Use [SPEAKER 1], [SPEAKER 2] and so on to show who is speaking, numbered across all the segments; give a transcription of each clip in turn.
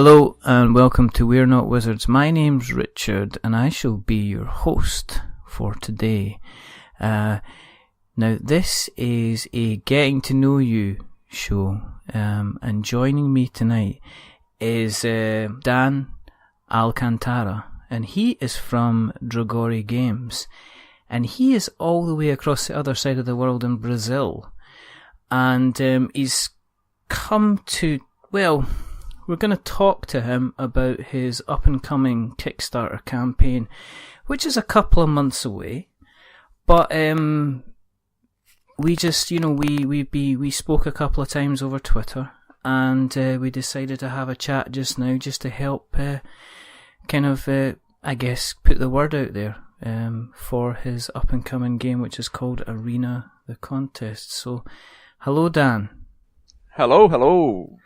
[SPEAKER 1] Hello and welcome to We're Not Wizards. My name's Richard and I shall be your host for today. Now this is a getting to know you show, and joining me tonight is Dan Alcantara, and he is from Dragori Games, and he is all the way across the other side of the world in Brazil, and he's come to, well, we're going to talk to him about his up-and-coming Kickstarter campaign, which is a couple of months away. But we just, we spoke a couple of times over Twitter, and we decided to have a chat just now, just to help, I guess, put the word out there for his up-and-coming game, which is called Arena the Contest. So, hello, Dan.
[SPEAKER 2] Hello.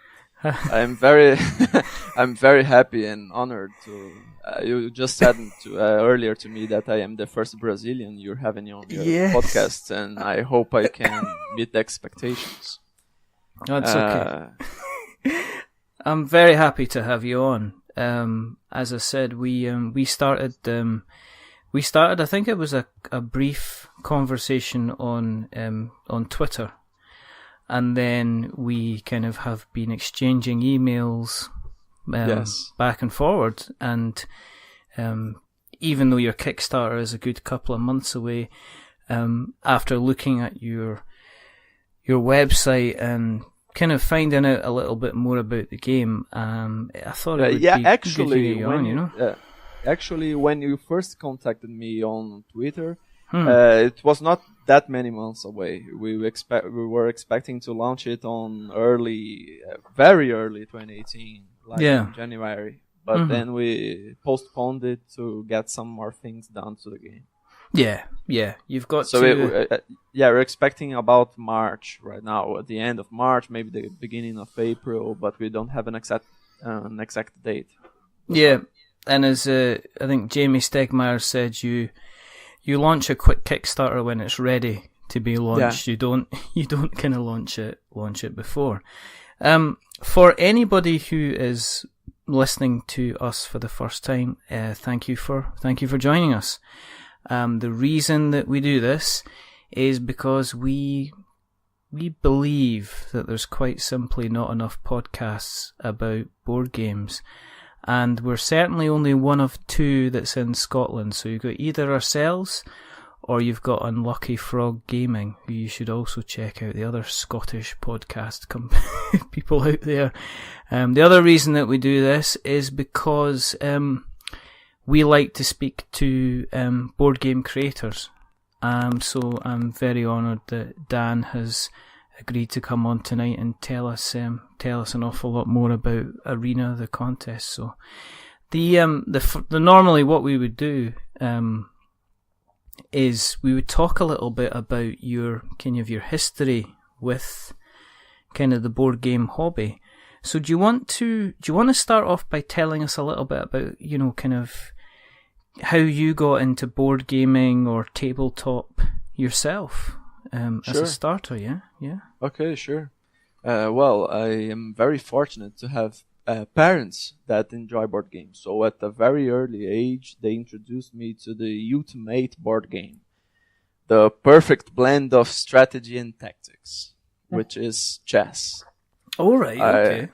[SPEAKER 2] I'm very happy and honored to. You just said earlier to me that I am the first Brazilian you're having on your podcast, and I hope I can meet the expectations.
[SPEAKER 1] That's okay. I'm very happy to have you on. As I said, we started. I think it was a brief conversation on Twitter. And then we kind of have been exchanging emails back and forward. And even though your Kickstarter is a good couple of months away, after looking at your website and kind of finding out a little bit more about the game, I thought it would be good to get you on,
[SPEAKER 2] Actually, when you first contacted me on Twitter, it was not that many months away. We were expecting to launch it on very early 2018, in January. But then we postponed it to get some more things done to the game.
[SPEAKER 1] Yeah. You've got
[SPEAKER 2] we're expecting about March right now, at the end of March, maybe the beginning of April, but we don't have an exact date.
[SPEAKER 1] Yeah, and as I think Jamie Stegmaier said, you launch a quick Kickstarter when it's ready to be launched. Yeah. You don't kind of launch it before. For anybody who is listening to us for the first time, thank you for joining us. The reason that we do this is because we believe that there's quite simply not enough podcasts about board games. And we're certainly only one of two that's in Scotland. So you've got either ourselves or you've got Unlucky Frog Gaming, who you should also check out, the other Scottish podcast people out there. The other reason that we do this is because we like to speak to board game creators. So I'm very honoured that Dan has agreed to come on tonight and tell us an awful lot more about Arena the Contest. So the normally what we would do is we would talk a little bit about your history with kind of the board game hobby. So do you want to start off by telling us a little bit about kind of how you got into board gaming or tabletop yourself? As a starter, yeah.
[SPEAKER 2] Okay, sure. Well, I am very fortunate to have parents that enjoy board games. So at a very early age, they introduced me to the ultimate board game, the perfect blend of strategy and tactics, which is chess.
[SPEAKER 1] All right, okay.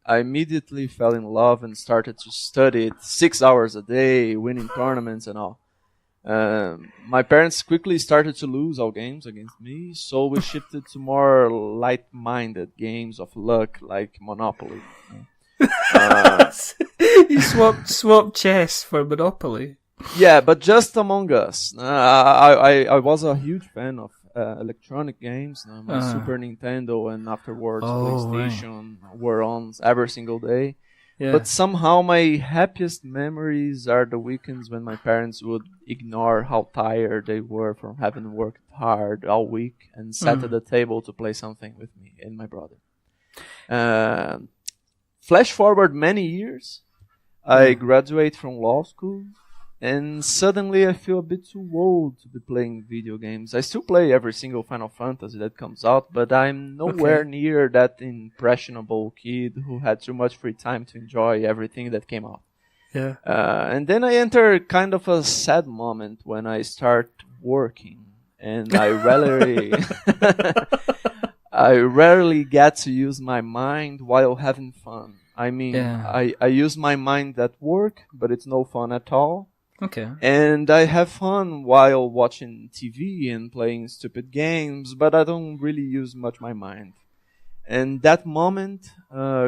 [SPEAKER 2] I immediately fell in love and started to study it 6 hours a day, winning tournaments and all. My parents quickly started to lose all games against me, so we shifted to more light-minded games of luck like Monopoly.
[SPEAKER 1] You swapped chess for Monopoly.
[SPEAKER 2] Yeah, but just among us. I was a huge fan of electronic games. My Super Nintendo and afterwards PlayStation were on every single day. Yeah. But somehow my happiest memories are the weekends when my parents would ignore how tired they were from having worked hard all week and sat at the table to play something with me and my brother. Flash forward many years, I graduate from law school, And suddenly I feel a bit too old to be playing video games. I still play every single Final Fantasy that comes out, but I'm nowhere near that impressionable kid who had too much free time to enjoy everything that came out.
[SPEAKER 1] Yeah.
[SPEAKER 2] And then I enter kind of a sad moment when I start working, and I rarely get to use my mind while having fun. I mean, I use my mind at work, but it's no fun at all.
[SPEAKER 1] Okay.
[SPEAKER 2] And I have fun while watching TV and playing stupid games, but I don't really use much my mind. And that moment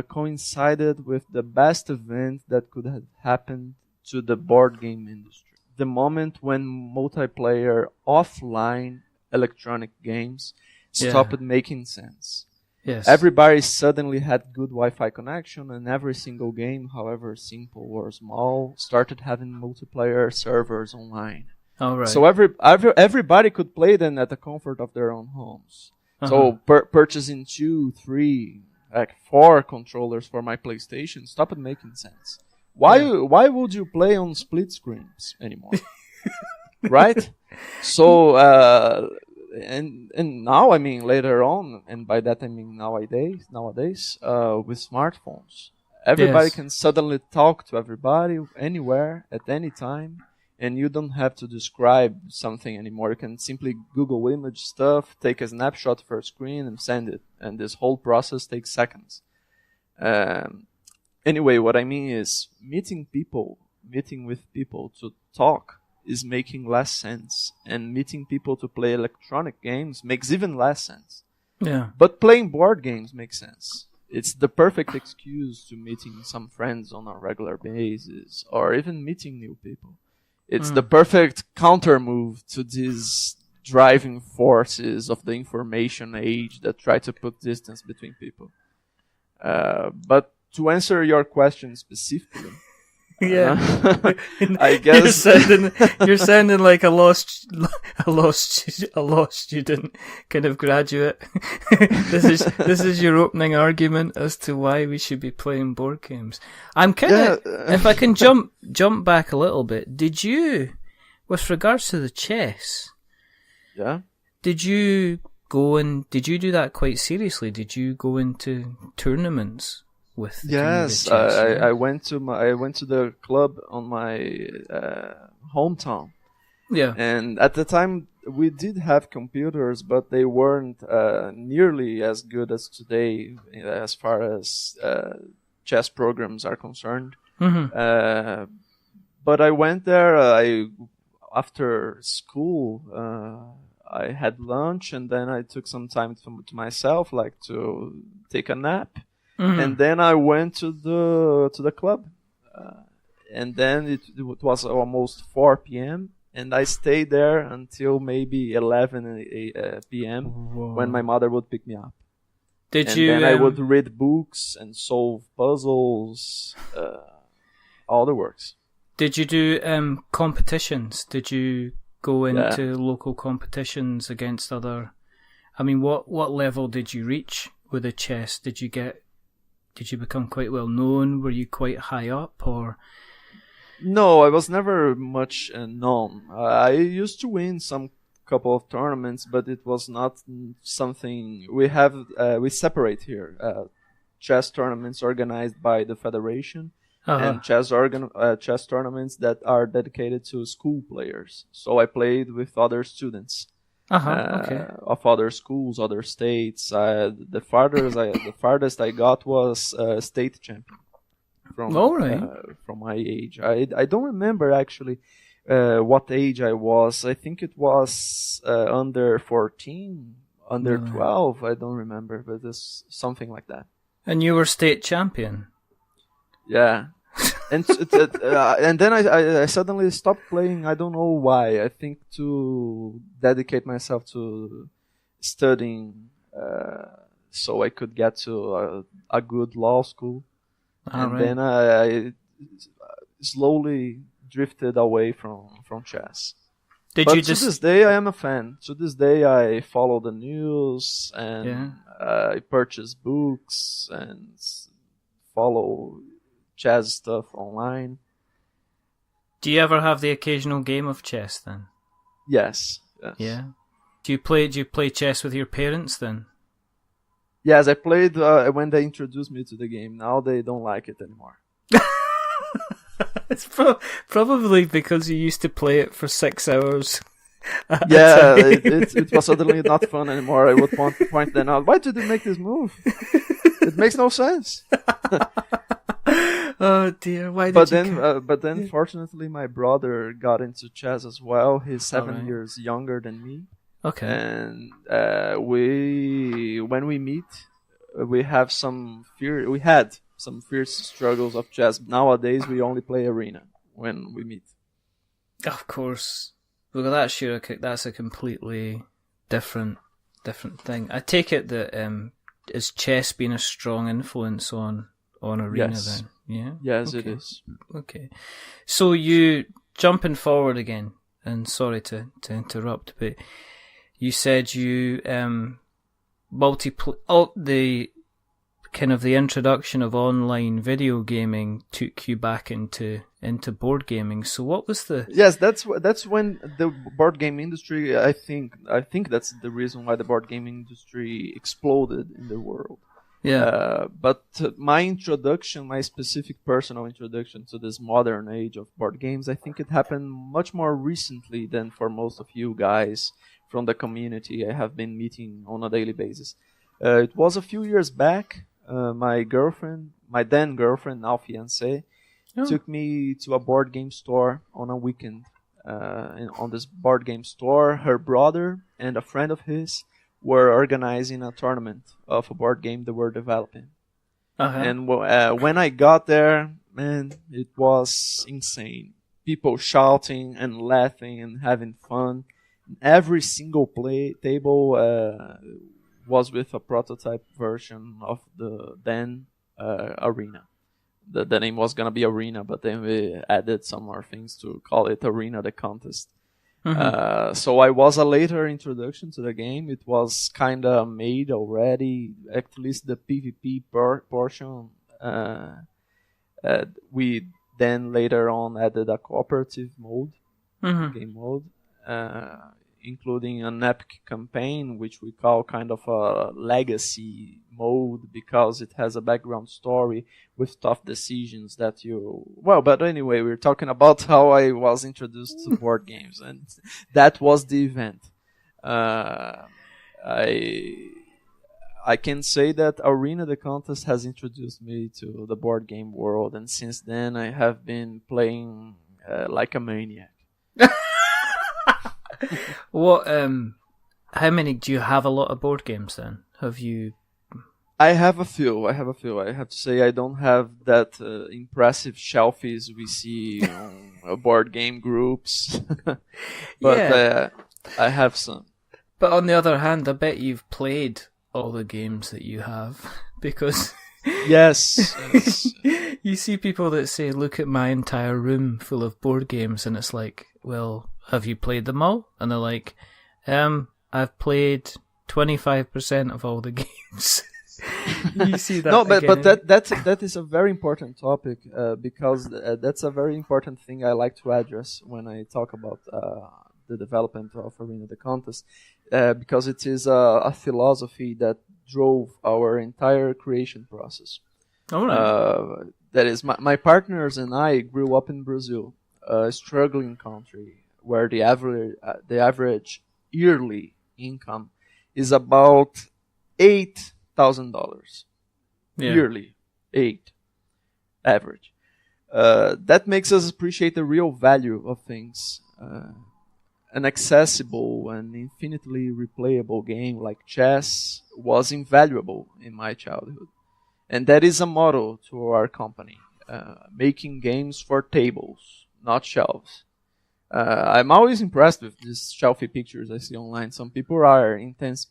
[SPEAKER 2] coincided with the best event that could have happened to the board game industry. The moment when multiplayer offline electronic games stopped making sense.
[SPEAKER 1] Yes.
[SPEAKER 2] Everybody suddenly had good Wi-Fi connection, and every single game, however simple or small, started having multiplayer servers online.
[SPEAKER 1] All right.
[SPEAKER 2] So everybody could play them at the comfort of their own homes. So purchasing 2, 3, 4 controllers for my PlayStation stopped making sense. Why would you play on split screens anymore? Right? So and now, I mean, later on, and by that I mean nowadays with smartphones, everybody can suddenly talk to everybody anywhere at any time, and you don't have to describe something anymore. You can simply Google image stuff, take a snapshot for a screen, and send it, and this whole process takes seconds. Anyway, what I mean is meeting with people to talk is making less sense, and meeting people to play electronic games makes even less sense.
[SPEAKER 1] Yeah.
[SPEAKER 2] But playing board games makes sense. It's the perfect excuse to meeting some friends on a regular basis, or even meeting new people. It's the perfect counter move to these driving forces of the information age that try to put distance between people. But to answer your question specifically, I guess
[SPEAKER 1] you're sounding like a lost student, kind of graduate. This is your opening argument as to why we should be playing board games. I'm kind of, if I can jump back a little bit. Did you, with regards to the chess?
[SPEAKER 2] Yeah.
[SPEAKER 1] Did you do that quite seriously? Did you go into tournaments?
[SPEAKER 2] Yes, I went to the club on my hometown.
[SPEAKER 1] Yeah,
[SPEAKER 2] and at the time we did have computers, but they weren't nearly as good as today as far as chess programs are concerned.
[SPEAKER 1] Mm-hmm.
[SPEAKER 2] But I went there. After school, I had lunch, and then I took some time to myself, like to take a nap. Mm-hmm. And then I went to the club, and then it was almost 4 p.m. and I stayed there until maybe 11 p.m. when my mother would pick me up. Then I would read books and solve puzzles, all the works.
[SPEAKER 1] Did you do competitions? Did you go into local competitions against other? I mean, what level did you reach with the chess? Did you become quite well known? Were you quite high up, or?
[SPEAKER 2] No, I was never much known. I used to win some couple of tournaments, but it was not something we separate here. Chess tournaments organized by the federation, and chess tournaments that are dedicated to school players. So I played with other students. Of other schools, other states. The farthest I got was state champion from my age. I don't remember actually what age I was. I think it was under 14, under 12. I don't remember, but it's something like that.
[SPEAKER 1] And you were state champion?
[SPEAKER 2] Yeah. And then I suddenly stopped playing. I don't know why. I think to dedicate myself to studying, so I could get to a good law school. Then I slowly drifted away from chess. To this day, I am a fan. To this day, I follow the news, and I purchase books and follow chess stuff online.
[SPEAKER 1] Do you ever have the occasional game of chess then?
[SPEAKER 2] Yes.
[SPEAKER 1] Yeah. Do you play chess with your parents then?
[SPEAKER 2] Yes, I played when they introduced me to the game. Now they don't like it anymore.
[SPEAKER 1] It's probably because you used to play it for 6 hours.
[SPEAKER 2] Yeah, it was suddenly not fun anymore. I would point them out. Why did you make this move? It makes no sense.
[SPEAKER 1] Oh dear! Why did you?
[SPEAKER 2] But then, fortunately, my brother got into chess as well. He's 7 years younger than me.
[SPEAKER 1] Okay.
[SPEAKER 2] And when we meet, we have some fear. We had some fierce struggles of chess. Nowadays, we only play arena when we meet. Of
[SPEAKER 1] course. Well, that's a completely different thing. I take it that is chess been a strong influence on arena then? Yeah.
[SPEAKER 2] Yes, it is.
[SPEAKER 1] Okay. So you jumping forward again, and sorry to interrupt, but you said you the kind of the introduction of online video gaming took you back into board gaming. So what was the?
[SPEAKER 2] Yes, that's when the board game industry. I think that's the reason why the board game industry exploded in the world.
[SPEAKER 1] Yeah.
[SPEAKER 2] But my specific personal introduction to this modern age of board games, I think it happened much more recently than for most of you guys from the community I have been meeting on a daily basis. It was a few years back. My then girlfriend, now fiancée, took me to a board game store on a weekend. On this board game store, her brother and a friend of his were organizing a tournament of a board game they were developing.
[SPEAKER 1] Uh-huh.
[SPEAKER 2] And when I got there, man, it was insane. People shouting and laughing and having fun. Every single table was with a prototype version of the then Arena. The name was gonna be Arena, but then we added some more things to call it Arena the Contest.
[SPEAKER 1] Mm-hmm.
[SPEAKER 2] So I was a later introduction to the game. It was kind of made already, at least the PvP portion. We then later on added a cooperative mode, game mode, including an epic campaign, which we call kind of a legacy mode because it has a background story with tough decisions that you... Well, but anyway, we're talking about how I was introduced to board games, and that was the event. I can say that Arena the Contest has introduced me to the board game world, and since then I have been playing like a maniac.
[SPEAKER 1] What? How many do you have? A lot of board games then? Have you?
[SPEAKER 2] I have a few. I have to say I don't have that impressive shelfies we see on board game groups, but I have some.
[SPEAKER 1] But on the other hand, I bet you've played all the games that you have because
[SPEAKER 2] yes.
[SPEAKER 1] You see people that say, "Look at my entire room full of board games," and it's like, well, have you played them all? And they're like, I've played 25% of all the games. You see that?
[SPEAKER 2] No, but that is a very important topic because that's a very important thing I like to address when I talk about the development of Arena the Contest, because it is a philosophy that drove our entire creation process.
[SPEAKER 1] All right.
[SPEAKER 2] That is, my partners and I grew up in Brazil, a struggling country where the average yearly income is about $8,000 yearly, average. That makes us appreciate the real value of things. An accessible and infinitely replayable game like chess was invaluable in my childhood. And that is a motto to our company, making games for tables, not shelves. I'm always impressed with these shelfie pictures I see online. Some people are intense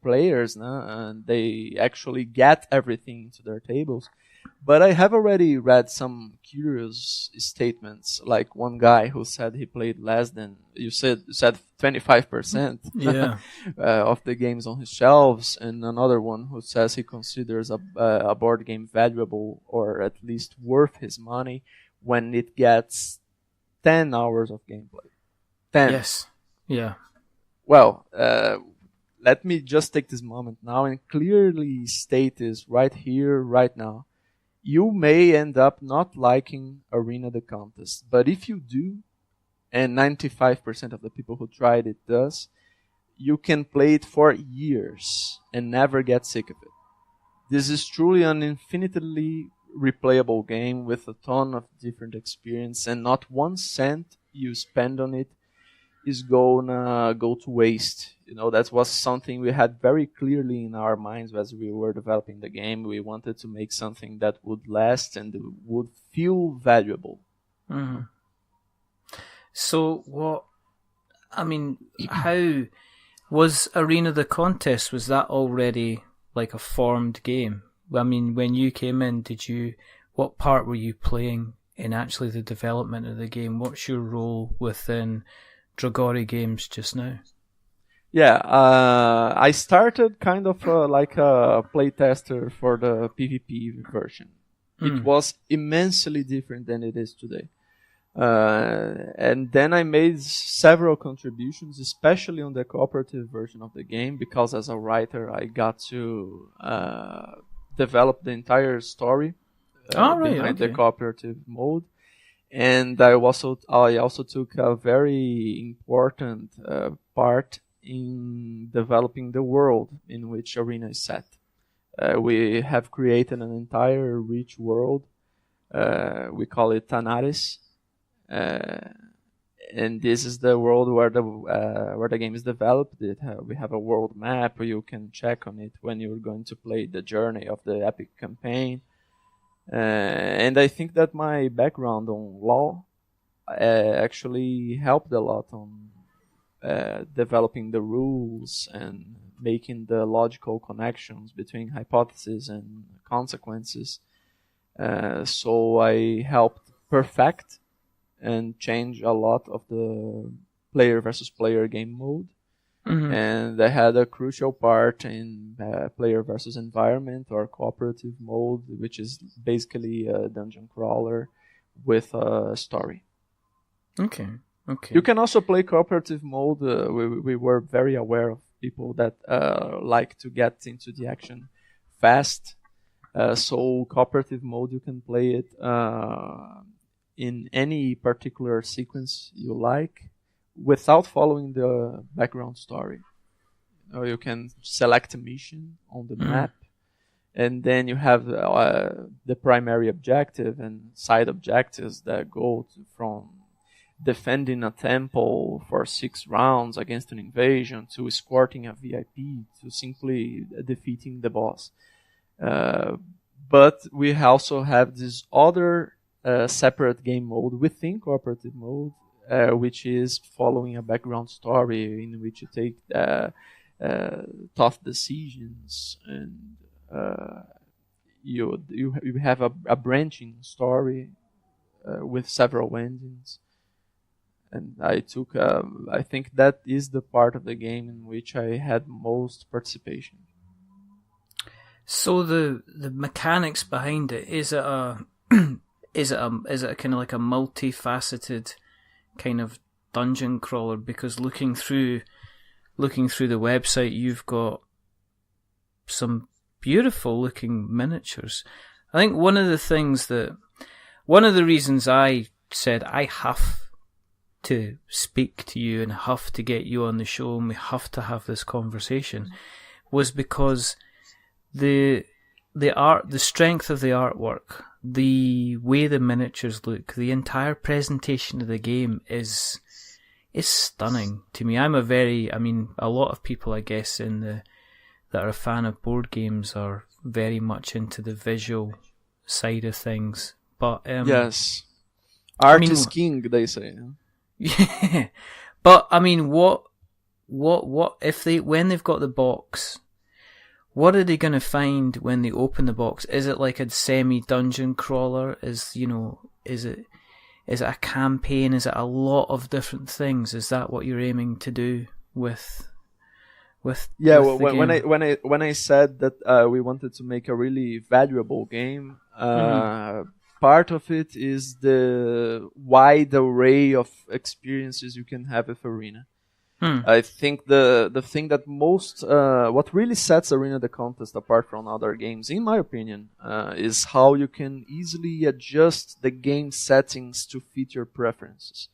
[SPEAKER 2] players, and they actually get everything into their tables. But I have already read some curious statements, like one guy who said he played less than, you said 25% of the games on his shelves, and another one who says he considers a board game valuable or at least worth his money when it gets 10 hours of gameplay. 10.
[SPEAKER 1] Yes. Yeah.
[SPEAKER 2] Well, let me just take this moment now and clearly state this right here, right now. You may end up not liking Arena the Contest, but if you do, and 95% of the people who tried it does, you can play it for years and never get sick of it. This is truly an infinitely replayable game with a ton of different experience, and not 1 cent you spend on it is gonna go to waste. That was something we had very clearly in our minds as we were developing the game. We wanted to make something that would last and would feel valuable.
[SPEAKER 1] Mm-hmm. So how was Arena the Contest? Was that already like a formed game? I mean, when you came in, what part were you playing in actually the development of the game? What's your role within Dragori Games just now?
[SPEAKER 2] Yeah, I started kind of like a playtester for the PvP version. It was immensely different than it is today. And then I made several contributions, especially on the cooperative version of the game, because as a writer I got to develop the entire story behind the cooperative mode. And I also took a very important part in developing the world in which Arena is set. We have created an entire rich world. We call it Tanaris. And this is the world where the game is developed. We have a world map. You can check on it when you're going to play the journey of the epic campaign. And I think that my background on law actually helped a lot on developing the rules and making the logical connections between hypotheses and consequences. So I helped perfect and change a lot of the player versus player game mode. Mm-hmm. And I had a crucial part in player versus environment or cooperative mode, which is basically a dungeon crawler with a story.
[SPEAKER 1] Okay.
[SPEAKER 2] You can also play cooperative mode. We were very aware of people that like to get into the action fast. So cooperative mode, you can play it in any particular sequence you like, without following the background story. You can select a mission on the map, and then you have the primary objective and side objectives that go from defending a temple for 6 rounds against an invasion, to escorting a VIP, to simply defeating the boss. But we also have this other separate game mode within cooperative mode, which is following a background story in which you take tough decisions, and you have a branching story with several endings. And I think that is the part of the game in which I had most participation.
[SPEAKER 1] So the mechanics behind it, is it a kind of like a multifaceted kind of dungeon crawler? Because looking through the website, you've got some beautiful looking miniatures. I think one of the reasons I said I have to speak to you and have to get you on the show and we have to have this conversation was because the art, the strength of the artwork, the way the miniatures look, the entire presentation of the game is stunning to me. A lot of people, I guess, that are a fan of board games are very much into the visual side of things. But
[SPEAKER 2] yes, art is king, they say.
[SPEAKER 1] Yeah, but I mean, what if when they've got the box? What are they going to find when they open the box? Is it like a semi-dungeon crawler? Is it a campaign? Is it a lot of different things? Is that what you're aiming to do with
[SPEAKER 2] yeah,
[SPEAKER 1] with the
[SPEAKER 2] when I said that we wanted to make a really valuable game, part of it is the wide array of experiences you can have with Arena. I think the thing that what really sets Arena the Contest apart from other games, in my opinion, is how you can easily adjust the game settings to fit your preferences.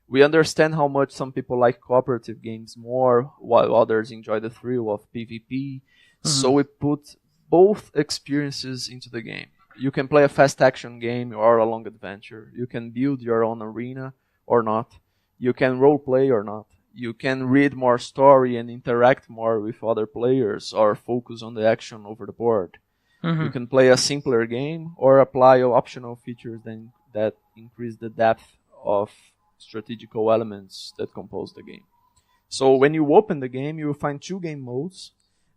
[SPEAKER 2] We understand how much some people like cooperative games more, while others enjoy the thrill of PvP. So we put both experiences into the game. You can play a fast action game or a long adventure. You can build your own arena or not. You can role play or not. You can read more story and interact more with other players or focus on the action over the board. You can play a simpler game or apply optional features that increase the depth of strategical elements that compose the game. So when you open the game, you will find 2 game modes.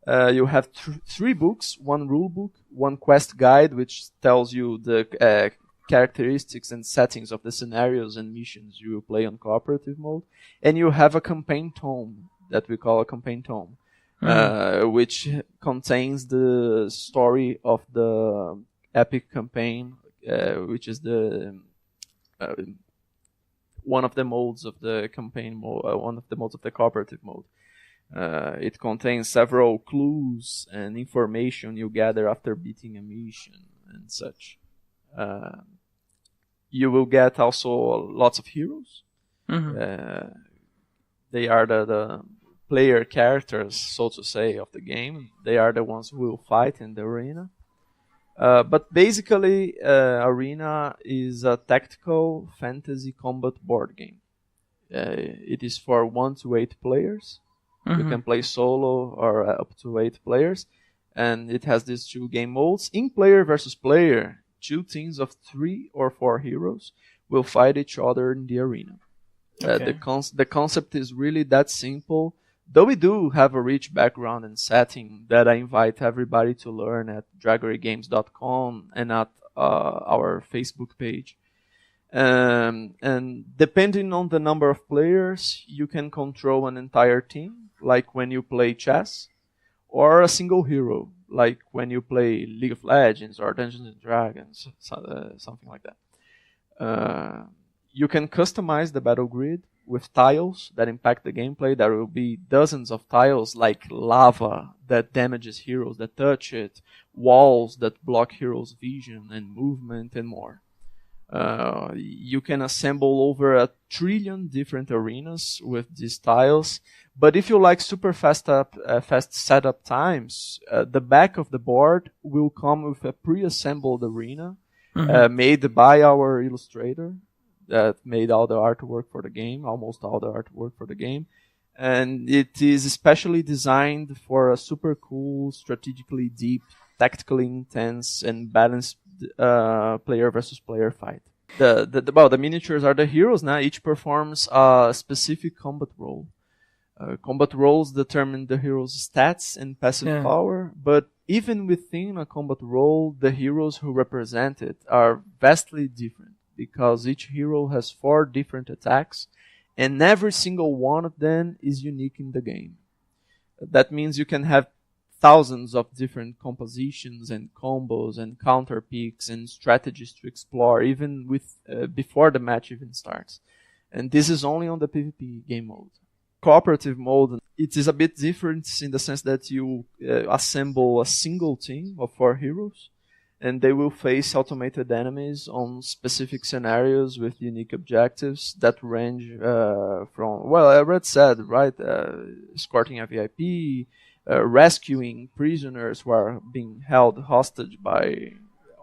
[SPEAKER 2] You have 3 books, 1 rule book, 1 quest guide, which tells you the characteristics and settings of the scenarios and missions you will play on cooperative mode. And you have a campaign tome that we call a campaign tome, which contains the story of the epic campaign, which is the one of the modes of the campaign mode, one of the modes of the cooperative mode. It contains several clues and information you gather after beating a mission and such. You will get also lots of heroes. They are the player characters, so to say, of the game. They are the ones who will fight in the arena. But basically, Arena is a tactical fantasy combat board game. It is for 1 to 8 players. You can play solo or up to 8 players. And it has these 2 game modes. In player versus player, 2 teams of 3 or 4 heroes will fight each other in the arena. Okay. The concept is really that simple. Though we do have a rich background and setting that I invite everybody to learn at dragorigames.com and at our Facebook page. And depending on the number of players, you can control an entire team, like when you play chess, or a single hero, like when you play League of Legends or Dungeons and Dragons, something like that. You can customize the battle grid with tiles that impact the gameplay. There will be dozens of tiles like lava that damages heroes that touch it, walls that block heroes' vision and movement, and more. You can assemble over 1 trillion different arenas with these tiles. But if you like super fast setup times, the back of the board will come with a pre-assembled arena made by our illustrator that made all the artwork for the game, almost all the artwork for the game. And it is especially designed for a super cool, strategically deep, tactically intense, and balanced player versus player fight. The miniatures are the heroes now. Each performs a specific combat role. Combat roles determine the hero's stats and passive power, but even within a combat role, the heroes who represent it are vastly different, because each hero has 4 different attacks, and every single one of them is unique in the game. That means you can have thousands of different compositions and combos and counter picks and strategies to explore, even before the match even starts. And this is only on the PvP game mode. Cooperative mode, it is a bit different in the sense that you assemble a single team of 4 heroes, and they will face automated enemies on specific scenarios with unique objectives that range from, well, I already said, right, escorting a VIP, rescuing prisoners who are being held hostage by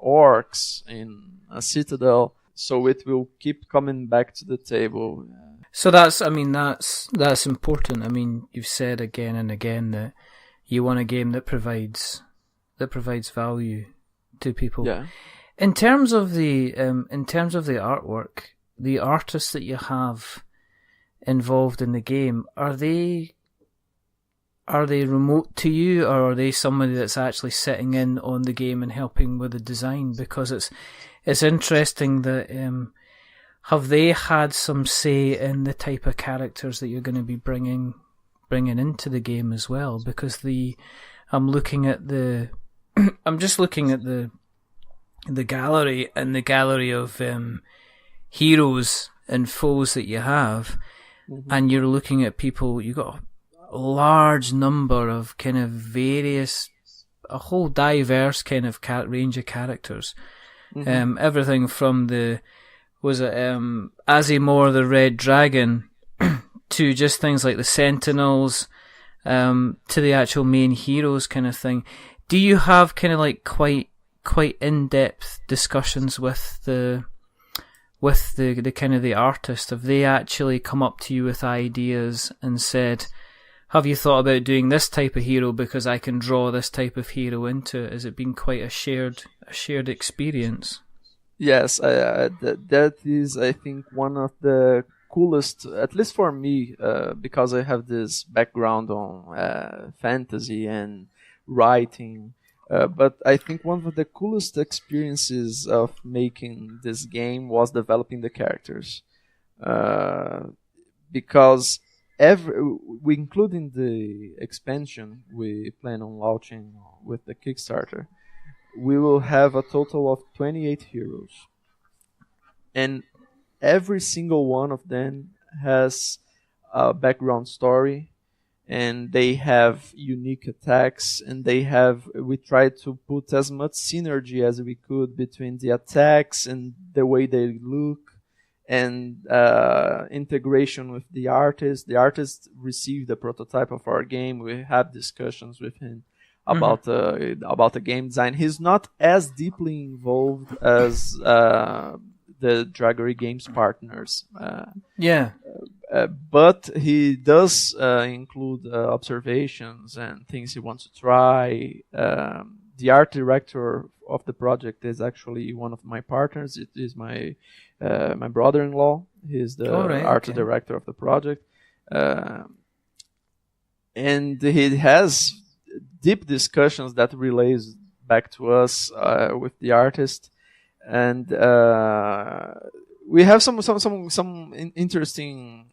[SPEAKER 2] orcs in a citadel. So it will keep coming back to the table.
[SPEAKER 1] So that's important. I mean, you've said again and again that you want a game that provides value to people. Yeah. In terms of the artwork, the artists that you have involved in the game, are they remote to you, or are they somebody that's actually sitting in on the game and helping with the design? Because it's interesting that have they had some say in the type of characters that you're going to be bringing into the game as well? Because I'm just looking at the gallery of heroes and foes that you have, and you're looking at people. You've got a large number of kind of a whole diverse kind of range of characters. Everything from Azimor the Red Dragon to just things like the Sentinels, to the actual main heroes kind of thing. Do you have kind of like quite in-depth discussions with the kind of the artist? Have they actually come up to you with ideas and said, have you thought about doing this type of hero because I can draw this type of hero into it? Has it been quite a shared experience?
[SPEAKER 2] Yes, that is, I think, one of the coolest, at least for me, because I have this background on fantasy and writing. But I think one of the coolest experiences of making this game was developing the characters, because we including the expansion we plan on launching with the Kickstarter, we will have a total of 28 heroes, and every single one of them has a background story, and they have unique attacks, and we tried to put as much synergy as we could between the attacks and the way they look, and integration with the artist. The artist received the prototype of our game. We have discussions with him about the game design. He's not as deeply involved as the Dragori Games partners. But he does include observations and things he wants to try. The art director of the project is actually one of my partners. It is my brother-in-law. He's the art director of the project. And he has deep discussions that relays back to us with the artist. And we have some interesting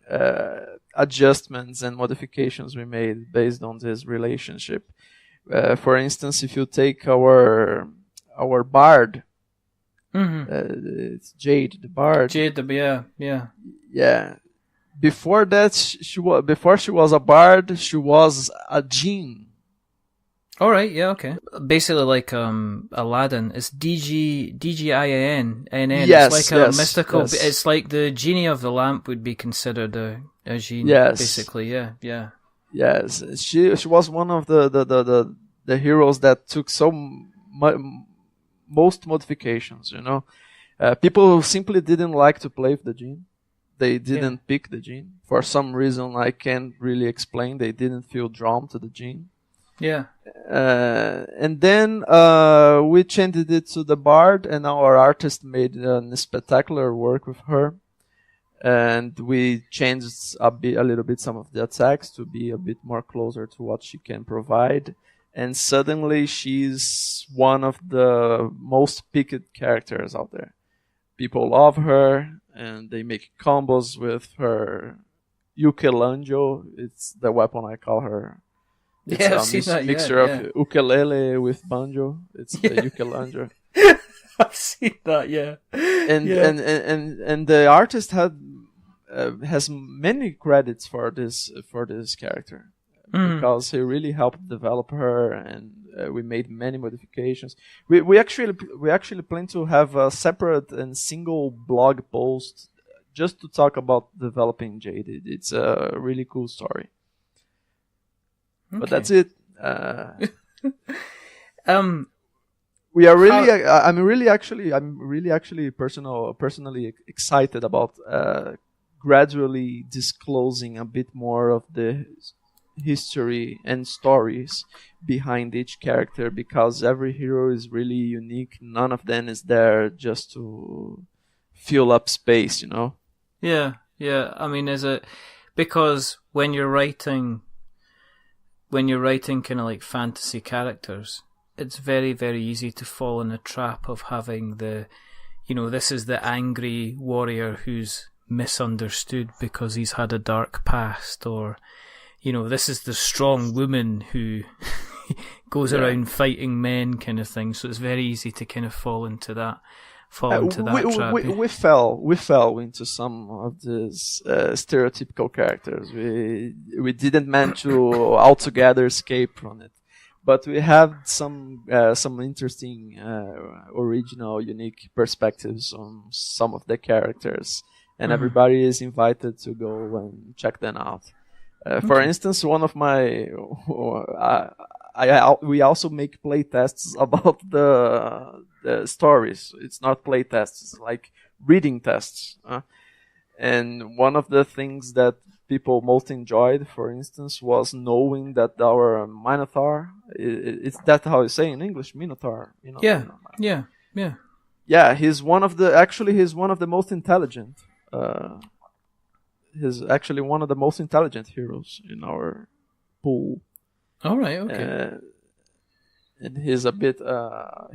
[SPEAKER 2] adjustments and modifications we made based on this relationship. For instance, if you take our bard, it's Jade the bard. Yeah. Before that, before she was a bard, she was a djinn.
[SPEAKER 1] All right, yeah, okay. Basically, like Aladdin, it's DGIN.
[SPEAKER 2] Yes,
[SPEAKER 1] it's like a mystical. Yes. It's like the genie of the lamp would be considered a genie. Yes, basically, yeah.
[SPEAKER 2] Yes, she was one of the heroes that took most modifications. You know, people simply didn't like to play with the genie. They didn't pick the genie for some reason I can't really explain. They didn't feel drawn to the genie.
[SPEAKER 1] Yeah.
[SPEAKER 2] And then we changed it to the bard, and our artist made spectacular work with her. And we changed a little bit some of the attacks to be a bit more closer to what she can provide. And suddenly she's one of the most picked characters out there. People love her, and they make combos with her ukulele. It's the weapon I call her. It's a mixture of ukulele with banjo. It's the ukulele.
[SPEAKER 1] I've seen that, yeah.
[SPEAKER 2] And the artist has many credits for this character because he really helped develop her, and we made many modifications. We actually plan to have a separate and single blog post just to talk about developing Jade. It's a really cool story. Okay. But that's it. We are really. I'm really actually personally excited about gradually disclosing a bit more of the history and stories behind each character, because every hero is really unique. None of them is there just to fill up space, you know.
[SPEAKER 1] Yeah. I mean, is it because when you're writing kind of like fantasy characters, it's very, very easy to fall in the trap of having this is the angry warrior who's misunderstood because he's had a dark past, or, this is the strong woman who, goes around fighting men kind of thing. So it's very easy to kind of fall into that trap.
[SPEAKER 2] We fell into some of these stereotypical characters. We didn't manage to altogether escape from it, but we have some interesting, original, unique perspectives on some of the characters, and everybody is invited to go and check them out. For instance, one of my we also make play tests about the stories. It's not play tests; it's like reading tests. And one of the things that people most enjoyed, for instance, was knowing that our Minotaur. Is that how you say in English? Minotaur. Yeah. He's one of the most intelligent. He's actually one of the most intelligent heroes in our pool.
[SPEAKER 1] All right, okay.
[SPEAKER 2] And he's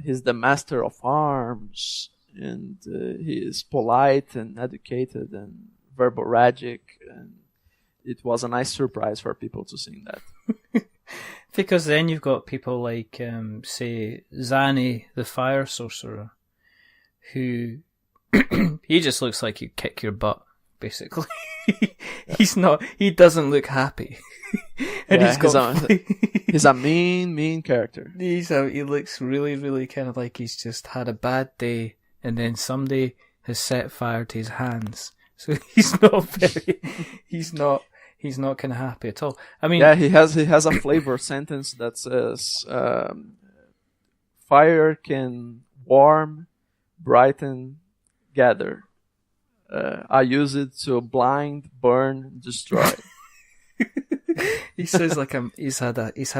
[SPEAKER 2] he's the master of arms, and he is polite and educated and verboragic, and it was a nice surprise for people to see that.
[SPEAKER 1] Because then you've got people like, say, Zani, the fire sorcerer, who he just looks like he'd kick your butt. Basically, he doesn't look happy. And
[SPEAKER 2] he's a mean character.
[SPEAKER 1] He looks really, really kind of like he's just had a bad day, and then somebody has set fire to his hands. So he's not kind of happy at all. I mean,
[SPEAKER 2] he has a flavor sentence that says, fire can warm, brighten, gather. I use it to blind, burn, destroy.
[SPEAKER 1] He says like he's had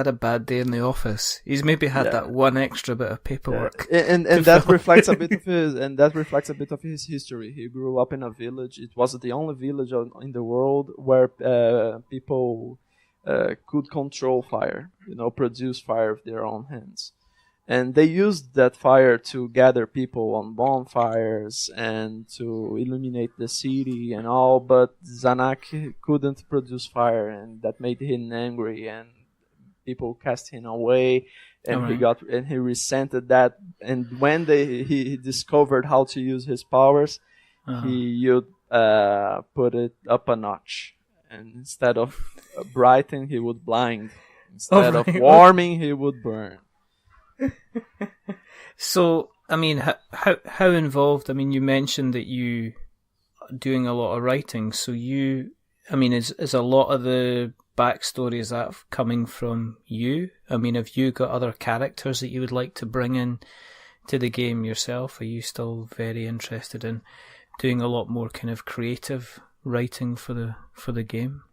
[SPEAKER 1] a bad day in the office. He's maybe had that one extra bit of paperwork.
[SPEAKER 2] And that reflects a bit of his history. He grew up in a village. It was the only village in the world where people could control fire, produce fire with their own hands. And they used that fire to gather people on bonfires and to illuminate the city and all, but Zanak couldn't produce fire, and that made him angry, and people cast him away, and he resented that. And when he discovered how to use his powers, he would put it up a notch, and instead of brighten, he would blind. Instead of warming, he would burn.
[SPEAKER 1] So, I mean, how involved? I mean, you mentioned that you are doing a lot of writing. So is a lot of the backstory, is that coming from you? I mean, have you got other characters that you would like to bring in to the game yourself? Are you still very interested in doing a lot more kind of creative writing for the game?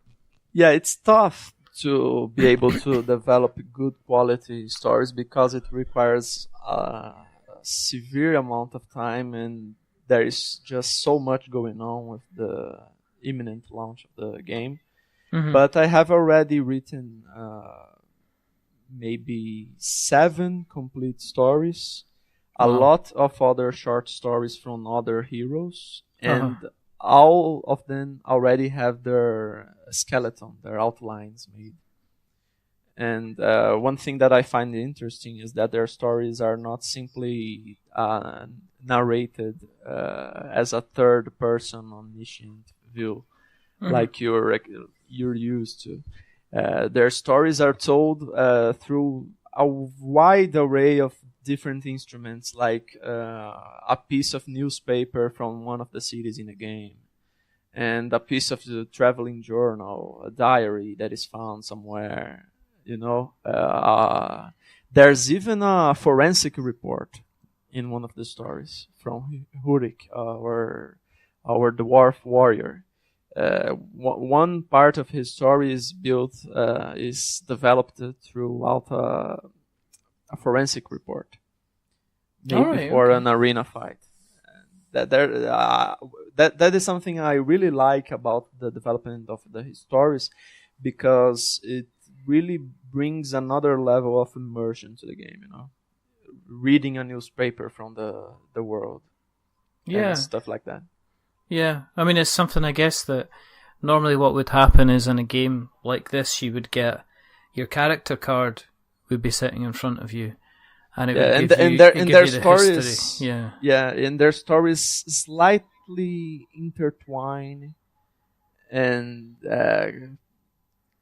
[SPEAKER 2] Yeah, it's tough to be able to develop good quality stories because it requires a severe amount of time, and there is just so much going on with the imminent launch of the game. But I have already written maybe 7 complete stories, a lot of other short stories from other heroes, and all of them already have their skeleton, their outlines made. And one thing that I find interesting is that their stories are not simply narrated as a third-person omniscient view, like you're used to. Their stories are told through a wide array of different instruments, like a piece of newspaper from one of the cities in the game, and a piece of the traveling journal, a diary that is found somewhere. There's even a forensic report in one of the stories from Hurik, our dwarf warrior. One part of his story is developed throughout a forensic report made before an arena fight. That is something I really like about the development of the stories, because it really brings another level of immersion to the game. Reading a newspaper from the world, and stuff like that.
[SPEAKER 1] Yeah, I mean, it's something, I guess, that normally what would happen is in a game like this, you would get your character card would be sitting in front of you, and it
[SPEAKER 2] Yeah,
[SPEAKER 1] would give
[SPEAKER 2] their
[SPEAKER 1] you the
[SPEAKER 2] stories,
[SPEAKER 1] history. Yeah.
[SPEAKER 2] yeah, and their stories slightly intertwine and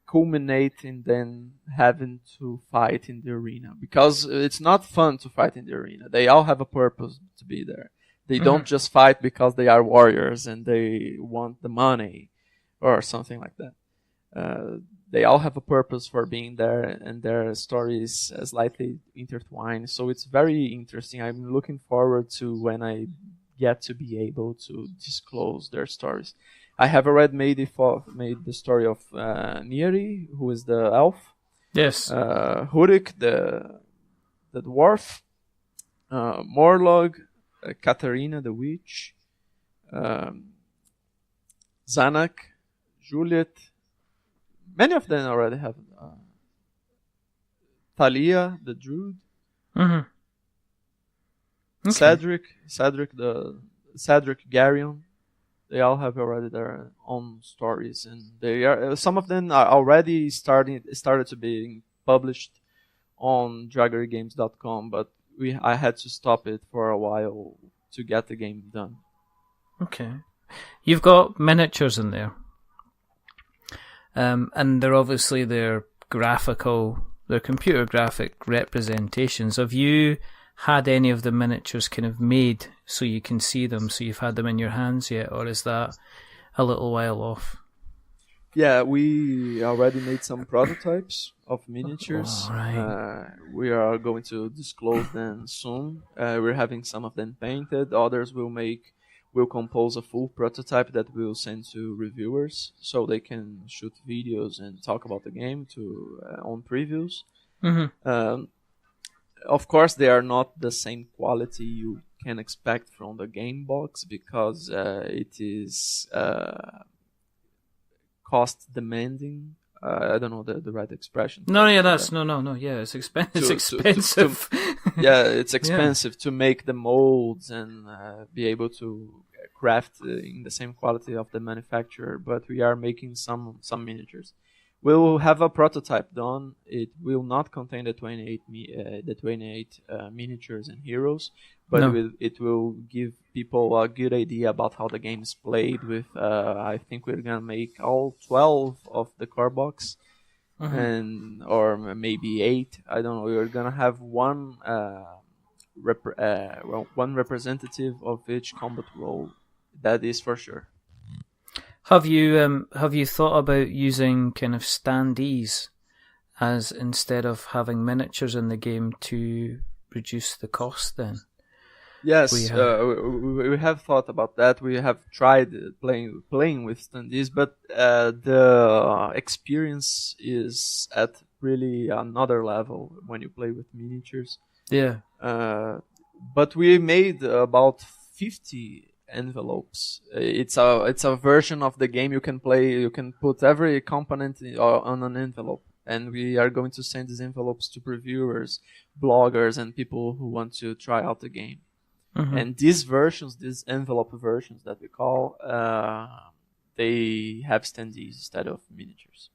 [SPEAKER 2] culminate in then having to fight in the arena, because it's not fun to fight in the arena. They all have a purpose to be there. They don't just fight because they are warriors and they want the money or something like that. They all have a purpose for being there, and their stories slightly intertwined. So it's very interesting. I'm looking forward to when I get to be able to disclose their stories. I have already made the story of Neri, who is the elf.
[SPEAKER 1] Yes.
[SPEAKER 2] Hurik, the dwarf. Morlog, Katarina, the witch. Zanak, Juliet. Many of them already have. Thalia, the druid.
[SPEAKER 1] Mm-hmm. Okay.
[SPEAKER 2] Cedric Garion. They all have already their own stories, and they are some of them are already started to be published on DragoriGames.com, but I had to stop it for a while to get the game done.
[SPEAKER 1] Okay, you've got miniatures in there, and they're computer graphic representations. Have you had any of the miniatures kind of made so you can see them, so you've had them in your hands yet, or is that a little while off?
[SPEAKER 2] Yeah, we already made some prototypes of miniatures.
[SPEAKER 1] Oh, right.
[SPEAKER 2] We are going to disclose them soon. We're having some of them painted. Others will compose a full prototype that we'll send to reviewers so they can shoot videos and talk about the game on previews.
[SPEAKER 1] Mm-hmm.
[SPEAKER 2] Of course, they are not the same quality you can expect from the game box, because it is cost demanding. I don't know the right expression.
[SPEAKER 1] No, yeah, yeah, it's expensive.
[SPEAKER 2] Yeah, it's expensive to make the molds and be able to craft in the same quality of the manufacturer. But we are making some miniatures. We'll have a prototype done. It will not contain the 28 miniatures and heroes, but it will give people a good idea about how the game is played. I think we're gonna make all 12 of the core box, or maybe 8. I don't know. We're gonna have one representative of each combat role. That is for sure.
[SPEAKER 1] Have you thought about using kind of standees as instead of having miniatures in the game to reduce the cost then?
[SPEAKER 2] Yes, we have thought about that. We have tried playing with standees, but the experience is at really another level when you play with miniatures.
[SPEAKER 1] Yeah.
[SPEAKER 2] But we made about 50 envelopes. It's a version of the game you can play. You can put every component on an envelope, and we are going to send these envelopes to reviewers, bloggers, and people who want to try out the game. And these envelope versions that we call, they have standees instead of miniatures.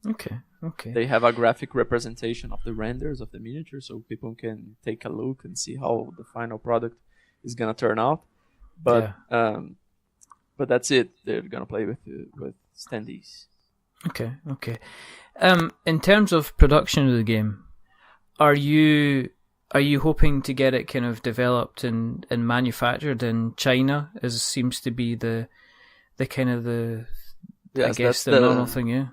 [SPEAKER 1] Okay.
[SPEAKER 2] They have a graphic representation of the renders of the miniature, so people can take a look and see how the final product is gonna turn out. But that's it. They're gonna play with standees.
[SPEAKER 1] Okay. In terms of production of the game, are you hoping to get it kind of developed and manufactured in China? As seems to be the kind of the normal thing, yeah.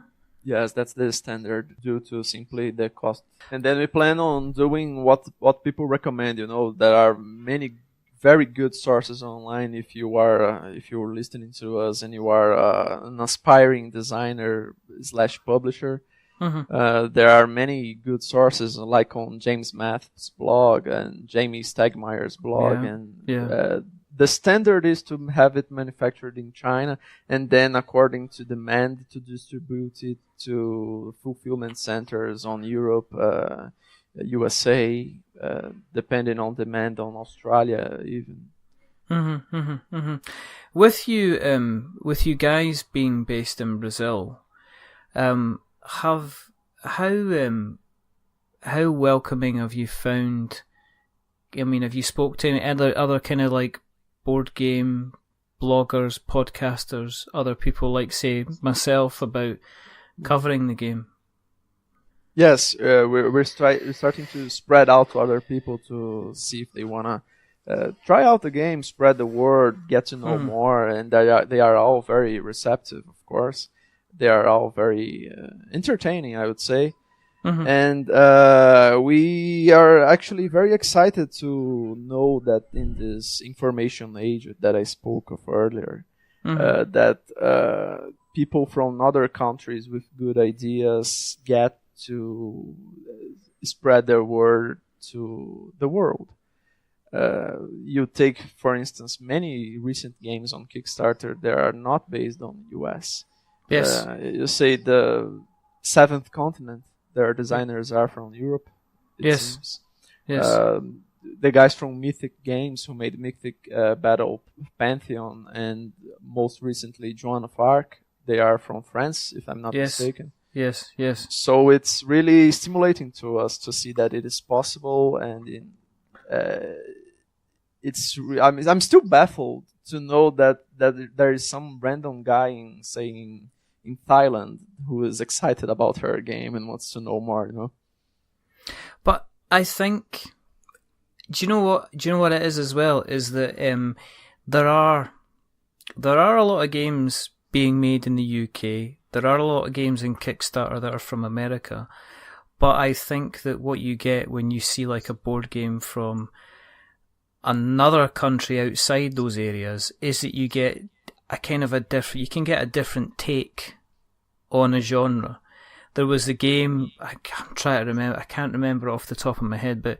[SPEAKER 2] Yes, that's the standard due to simply the cost. And then we plan on doing what people recommend. There are many very good sources online. If you're listening to us and you are an aspiring designer / publisher, there are many good sources, like on James Math's blog and Jamie Stegmeier's blog. The standard is to have it manufactured in China, and then according to demand to distribute it to fulfillment centers on Europe, USA, depending on demand on Australia even.
[SPEAKER 1] With you guys being based in Brazil, how how welcoming have you found? I mean, have you spoke to any other kind of like board game bloggers, podcasters, other people like, say, myself, about covering the game?
[SPEAKER 2] Yes, we're starting to spread out to other people to see if they wanna try out the game, spread the word, get to know more, and they are all very receptive. Of course, they are all very entertaining, I would say. And we are actually very excited to know that in this information age that I spoke of earlier, that people from other countries with good ideas get to spread their word to the world. You take, for instance, many recent games on Kickstarter that are not based on US.
[SPEAKER 1] Yes.
[SPEAKER 2] You say the Seventh Continent. Their designers are from Europe. It seems.
[SPEAKER 1] Yes.
[SPEAKER 2] The guys from Mythic Games who made Mythic Battle Pantheon and most recently Joan of Arc, they are from France, if I'm not mistaken.
[SPEAKER 1] Yes.
[SPEAKER 2] So it's really stimulating to us to see that it is possible, and I'm still baffled to know that there is some random guy in Thailand who is excited about her game and wants to know more, you know.
[SPEAKER 1] But I think, do you know what it is as well? Is that there are a lot of games being made in the UK. There are a lot of games in Kickstarter that are from America. But I think that what you get when you see like a board game from another country outside those areas is that you get you can get a different take on a genre. There was a game, I can't remember off the top of my head, but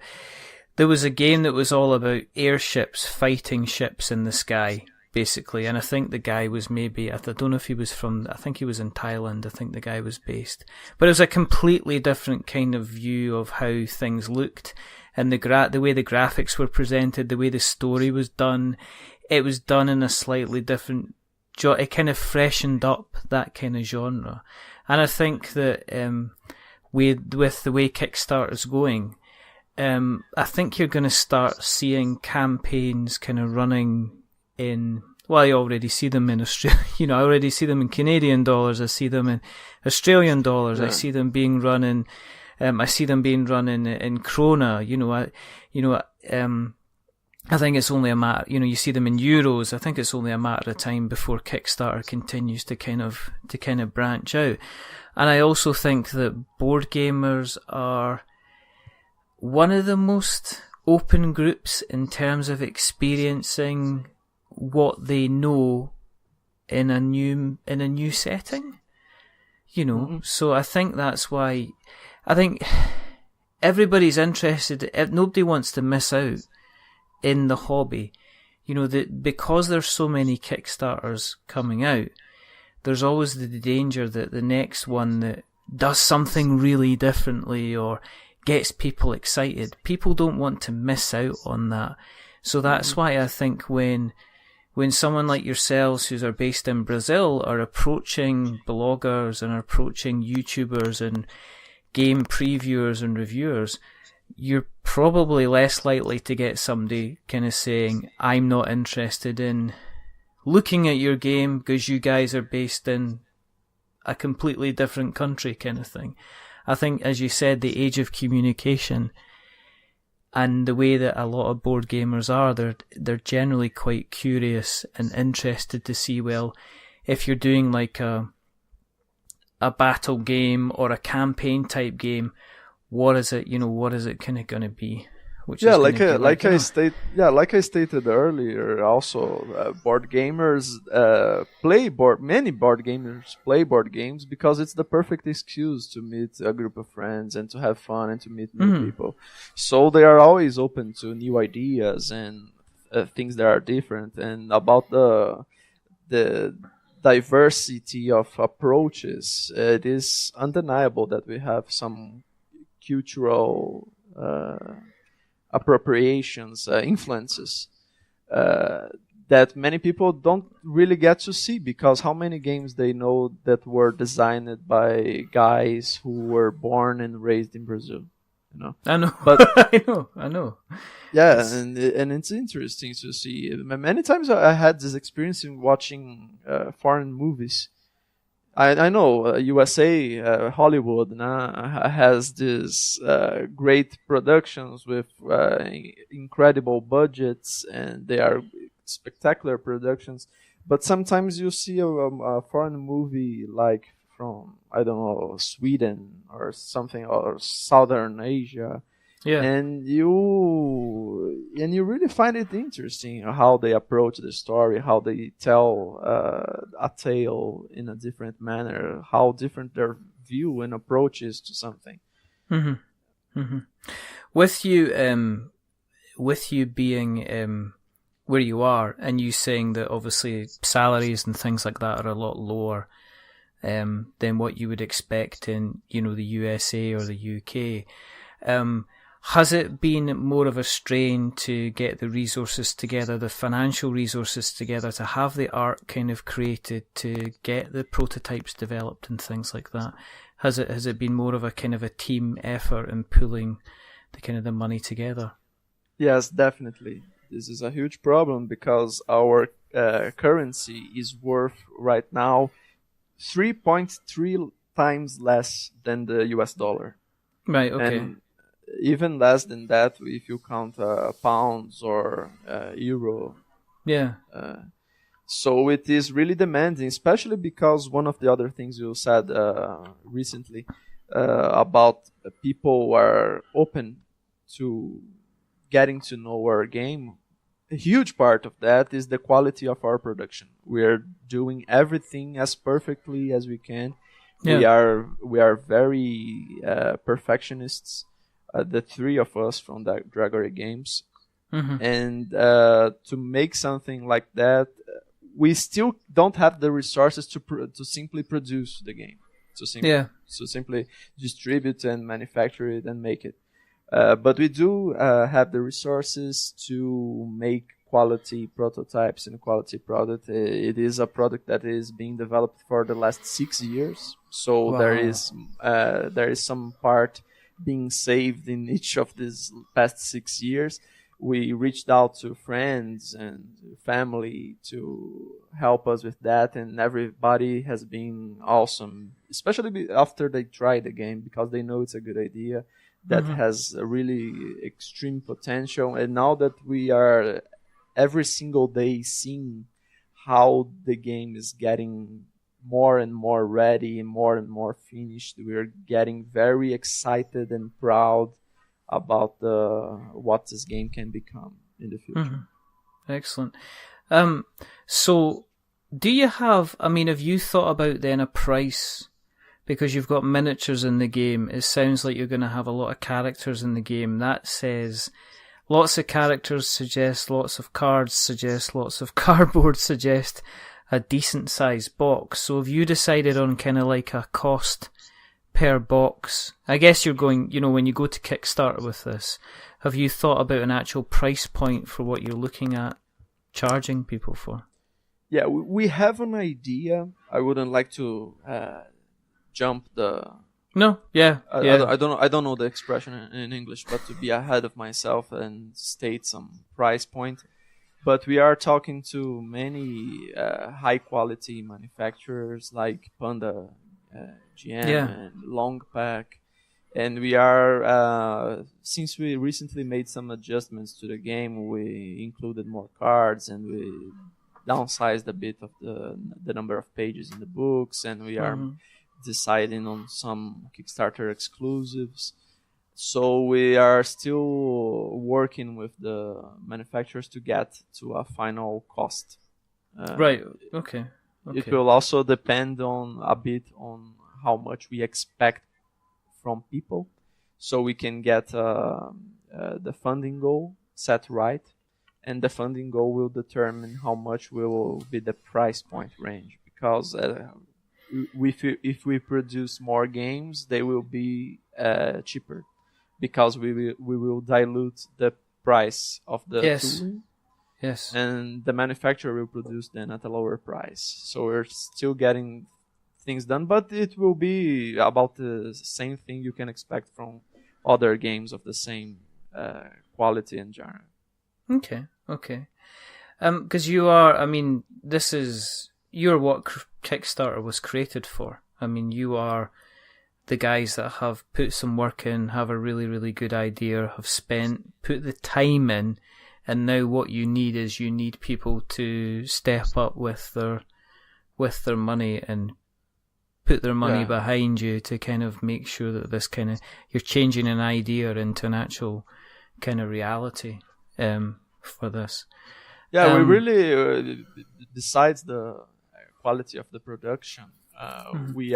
[SPEAKER 1] there was a game that was all about airships fighting ships in the sky, basically. And I think the guy was I don't know if he was I think he was in Thailand, I think the guy was based. But it was a completely different kind of view of how things looked, and the way the graphics were presented, the way the story was done. It was done in a slightly different, it kind of freshened up that kind of genre. And I think that with the way Kickstarter's going, I think you're going to start seeing campaigns kind of running in, well, I already see them in Australia, I already see them in Canadian dollars, I see them in Australian dollars, I see them being run in, in krona, I think it's only a matter, you see them in euros. I think it's only a matter of time before Kickstarter continues to kind of branch out. And I also think that board gamers are one of the most open groups in terms of experiencing what they know in a new setting. So I think that's why I think everybody's interested. Nobody wants to miss out in the hobby, because there's so many Kickstarters coming out, there's always the danger that the next one that does something really differently or gets people excited, people don't want to miss out on that. So that's why I think when someone like yourselves who are based in Brazil are approaching bloggers and are approaching YouTubers and game previewers and reviewers, you're probably less likely to get somebody kind of saying, I'm not interested in looking at your game because you guys are based in a completely different country kind of thing. I think, as you said, the age of communication and the way that a lot of board gamers are, they're generally quite curious and interested to see, well, if you're doing like a battle game or a campaign type game, what is it kind of going to be?
[SPEAKER 2] Like I stated earlier, also board gamers many board gamers play board games because it's the perfect excuse to meet a group of friends and to have fun and to meet new people. So they are always open to new ideas and things that are different, and about the diversity of approaches. It is undeniable that we have some cultural appropriations, influences that many people don't really get to see, because how many games they know that were designed by guys who were born and raised in Brazil? you know.
[SPEAKER 1] I know,
[SPEAKER 2] but
[SPEAKER 1] I know.
[SPEAKER 2] Yeah, and it's interesting to see. Many times I had this experience in watching foreign movies. I know USA, Hollywood, has these great productions with incredible budgets, and they are spectacular productions. But sometimes you see a foreign movie like from, I don't know, Sweden or something, or Southern Asia,
[SPEAKER 1] Yeah.
[SPEAKER 2] and you really find it interesting how they approach the story, how they tell a tale in a different manner, how different their view and approach is to something.
[SPEAKER 1] Mm-hmm. Mm-hmm. With you being where you are, and you saying that obviously salaries and things like that are a lot lower than what you would expect in, the USA or the UK. Has it been more of a strain to get the resources together, the financial resources together, to have the art kind of created, to get the prototypes developed and things like that? Has it been more of a kind of a team effort in pulling the kind of the money together?
[SPEAKER 2] Yes, definitely. This is a huge problem because our currency is worth right now 3.3 times less than the US dollar.
[SPEAKER 1] Right, okay.
[SPEAKER 2] And even less than that if you count pounds or euro.
[SPEAKER 1] Yeah.
[SPEAKER 2] So it is really demanding, especially because one of the other things you said recently about people who are open to getting to know our game. A huge part of that is the quality of our production. We are doing everything as perfectly as we can. Yeah. We are very perfectionists. The three of us from the Dragori Games.
[SPEAKER 1] Mm-hmm.
[SPEAKER 2] And to make something like that, we still don't have the resources to simply produce the game, to simply distribute and manufacture it and make it. But we do have the resources to make quality prototypes and quality product. It is a product that is being developed for the last 6 years. So wow. There is some part being saved in each of these past 6 years. We reached out to friends and family to help us with that, and everybody has been awesome, especially after they try the game, because they know it's a good idea that mm-hmm. has a really extreme potential. And now that we are every single day seeing how the game is getting more and more ready and more finished, we're getting very excited and proud about what this game can become in the future.
[SPEAKER 1] Mm-hmm. Excellent. So do you have you thought about then a price? Because you've got miniatures in the game, it sounds like you're going to have a lot of characters in the game. That says lots of characters suggest lots of cards, suggest lots of cardboard, suggest a decent sized box. So have you decided on kind of like a cost per box? I guess you're going, when you go to Kickstarter with this, have you thought about an actual price point for what you're looking at charging people for?
[SPEAKER 2] Yeah, we have an idea. I wouldn't like to jump the...
[SPEAKER 1] No, yeah.
[SPEAKER 2] I don't know the expression in English, but to be ahead of myself and state some price point. But we are talking to many high-quality manufacturers like Panda, GM, and Longpack. And we are, since we recently made some adjustments to the game, we included more cards and we downsized a bit of the number of pages in the books, and we are deciding on some Kickstarter exclusives. So we are still working with the manufacturers to get to a final cost.
[SPEAKER 1] Right. Okay.
[SPEAKER 2] It will also depend a bit on how much we expect from people, so we can get the funding goal set right, and the funding goal will determine how much will be the price point range. Because if we produce more games, they will be cheaper, because we will dilute the price of the tooling.
[SPEAKER 1] Yes.
[SPEAKER 2] And the manufacturer will produce then at a lower price. So we're still getting things done, but it will be about the same thing you can expect from other games of the same quality and genre.
[SPEAKER 1] Okay. Because you are, I mean, you're what Kickstarter was created for. I mean, you are the guys that have put some work in, have a really, really good idea, have put the time in, and now what you need people to step up with their money and put their money behind you to kind of make sure that this kind of, you're changing an idea into an actual kind of reality for this.
[SPEAKER 2] Yeah, we really, besides the quality of the production, we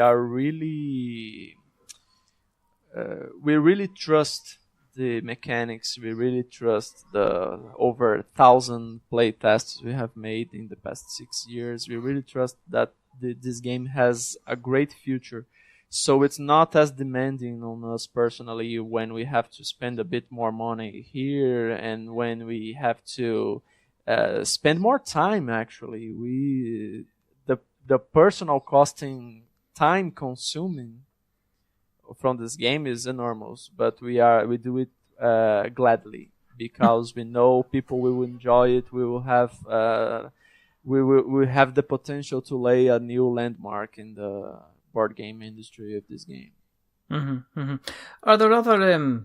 [SPEAKER 2] really trust the mechanics. We really trust the over 1,000 play tests we have made in the past 6 years. We really trust that this game has a great future. So it's not as demanding on us personally when we have to spend a bit more money here and when we have to spend more time. Actually, the personal costing, time consuming from this game is enormous, but we do it gladly because we know people will enjoy it. We will have we have the potential to lay a new landmark in the board game industry of this game.
[SPEAKER 1] Are there other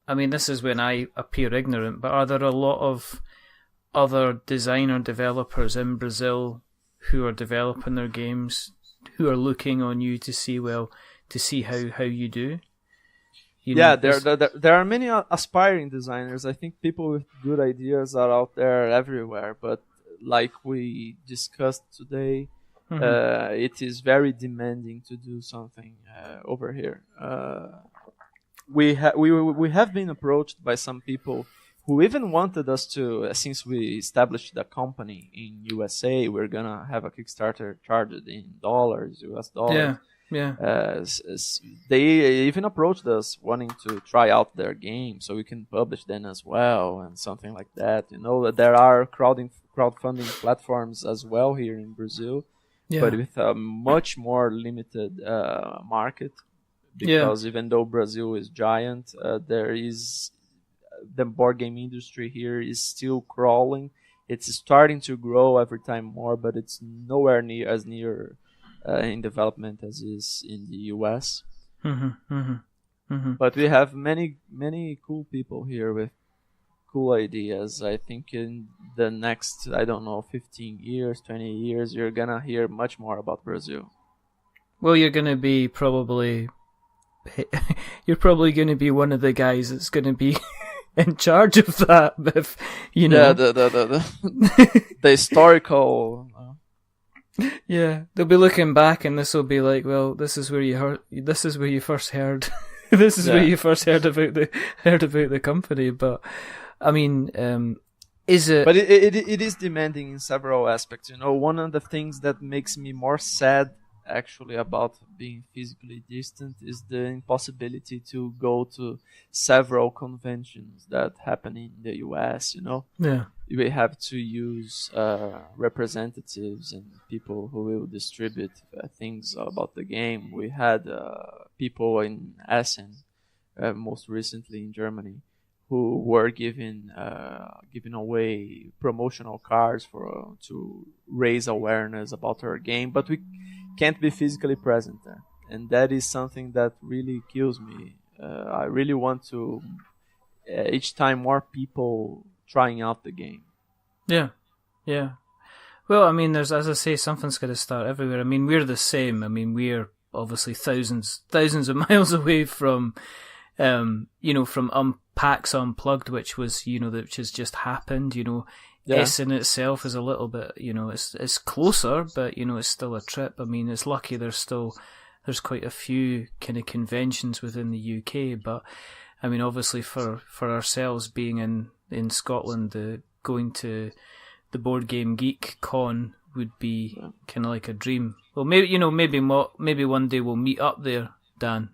[SPEAKER 1] I mean, this is when I appear ignorant, but are there a lot of other designer developers in Brazil who are developing their games, who are looking on you to see how you do? There are many aspiring designers. I think people with good ideas are out there everywhere, but like we discussed today, it is very demanding to do something over here. We have been approached by some people who even wanted us to, since we established the company in USA, we're gonna have a Kickstarter charged in US dollars. They even approached us wanting to try out their game so we can publish them as well and something like that. You know, there are crowdfunding platforms as well here in Brazil, but with a much more limited market. Because even though Brazil is giant, the board game industry here is still crawling. It's starting to grow every time more, but it's nowhere near in development as is in the US. But we have many cool people here with cool ideas. I think in the next, 15 years, 20 years, you're gonna hear much more about Brazil. Well, you're gonna be you're probably gonna be one of the guys that's gonna be in charge of that, if, you know.
[SPEAKER 2] Yeah, the historical.
[SPEAKER 1] Yeah, they'll be looking back, and this will be like, well, this is where you first heard. This is where you first heard about the company. But I mean, is it?
[SPEAKER 2] But it is demanding in several aspects. You know, one of the things that makes me more sad actually about being physically distant is the impossibility to go to several conventions that happen in the US. You know.
[SPEAKER 1] Yeah.
[SPEAKER 2] We have to use representatives and people who will distribute things about the game. We had people in Essen, most recently in Germany, who were giving away promotional cards to raise awareness about our game, but we can't be physically present there, and that is something that really kills me. I really want to each time more people trying out the game.
[SPEAKER 1] Yeah. Well, I mean, there's, as I say, something's got to start everywhere. I mean, we're the same. I mean, we're obviously thousands of miles away from, from PAX Unplugged, which was, which has just happened. Essen itself is a little bit, it's closer, but it's still a trip. I mean, it's lucky there's quite a few kind of conventions within the UK, but I mean, obviously for ourselves being in Scotland, going to the Board Game Geek Con would be kind of like a dream. Well, maybe one day we'll meet up there, Dan.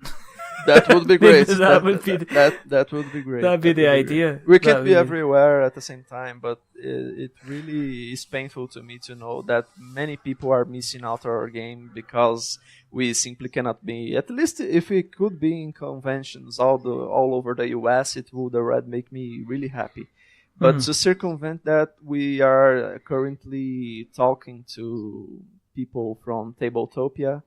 [SPEAKER 2] That would be great.
[SPEAKER 1] that would be
[SPEAKER 2] that would be great.
[SPEAKER 1] That'd be the idea.
[SPEAKER 2] We can't be everywhere at the same time, but it really is painful to me to know that many people are missing out on our game because we simply cannot be. At least if we could be in conventions all over the US, it would already make me really happy. But to circumvent that, we are currently talking to people from Tabletopia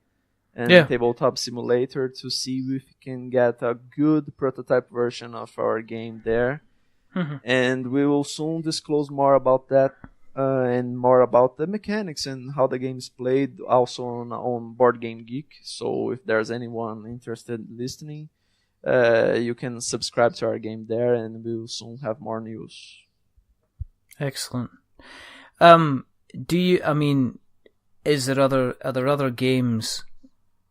[SPEAKER 2] and Tabletop Simulator to see if we can get a good prototype version of our game there. And we will soon disclose more about that and more about the mechanics and how the game is played, also on Board Game Geek. So if there's anyone interested in listening, you can subscribe to our game there, and we will soon have more news.
[SPEAKER 1] Excellent. Is there other games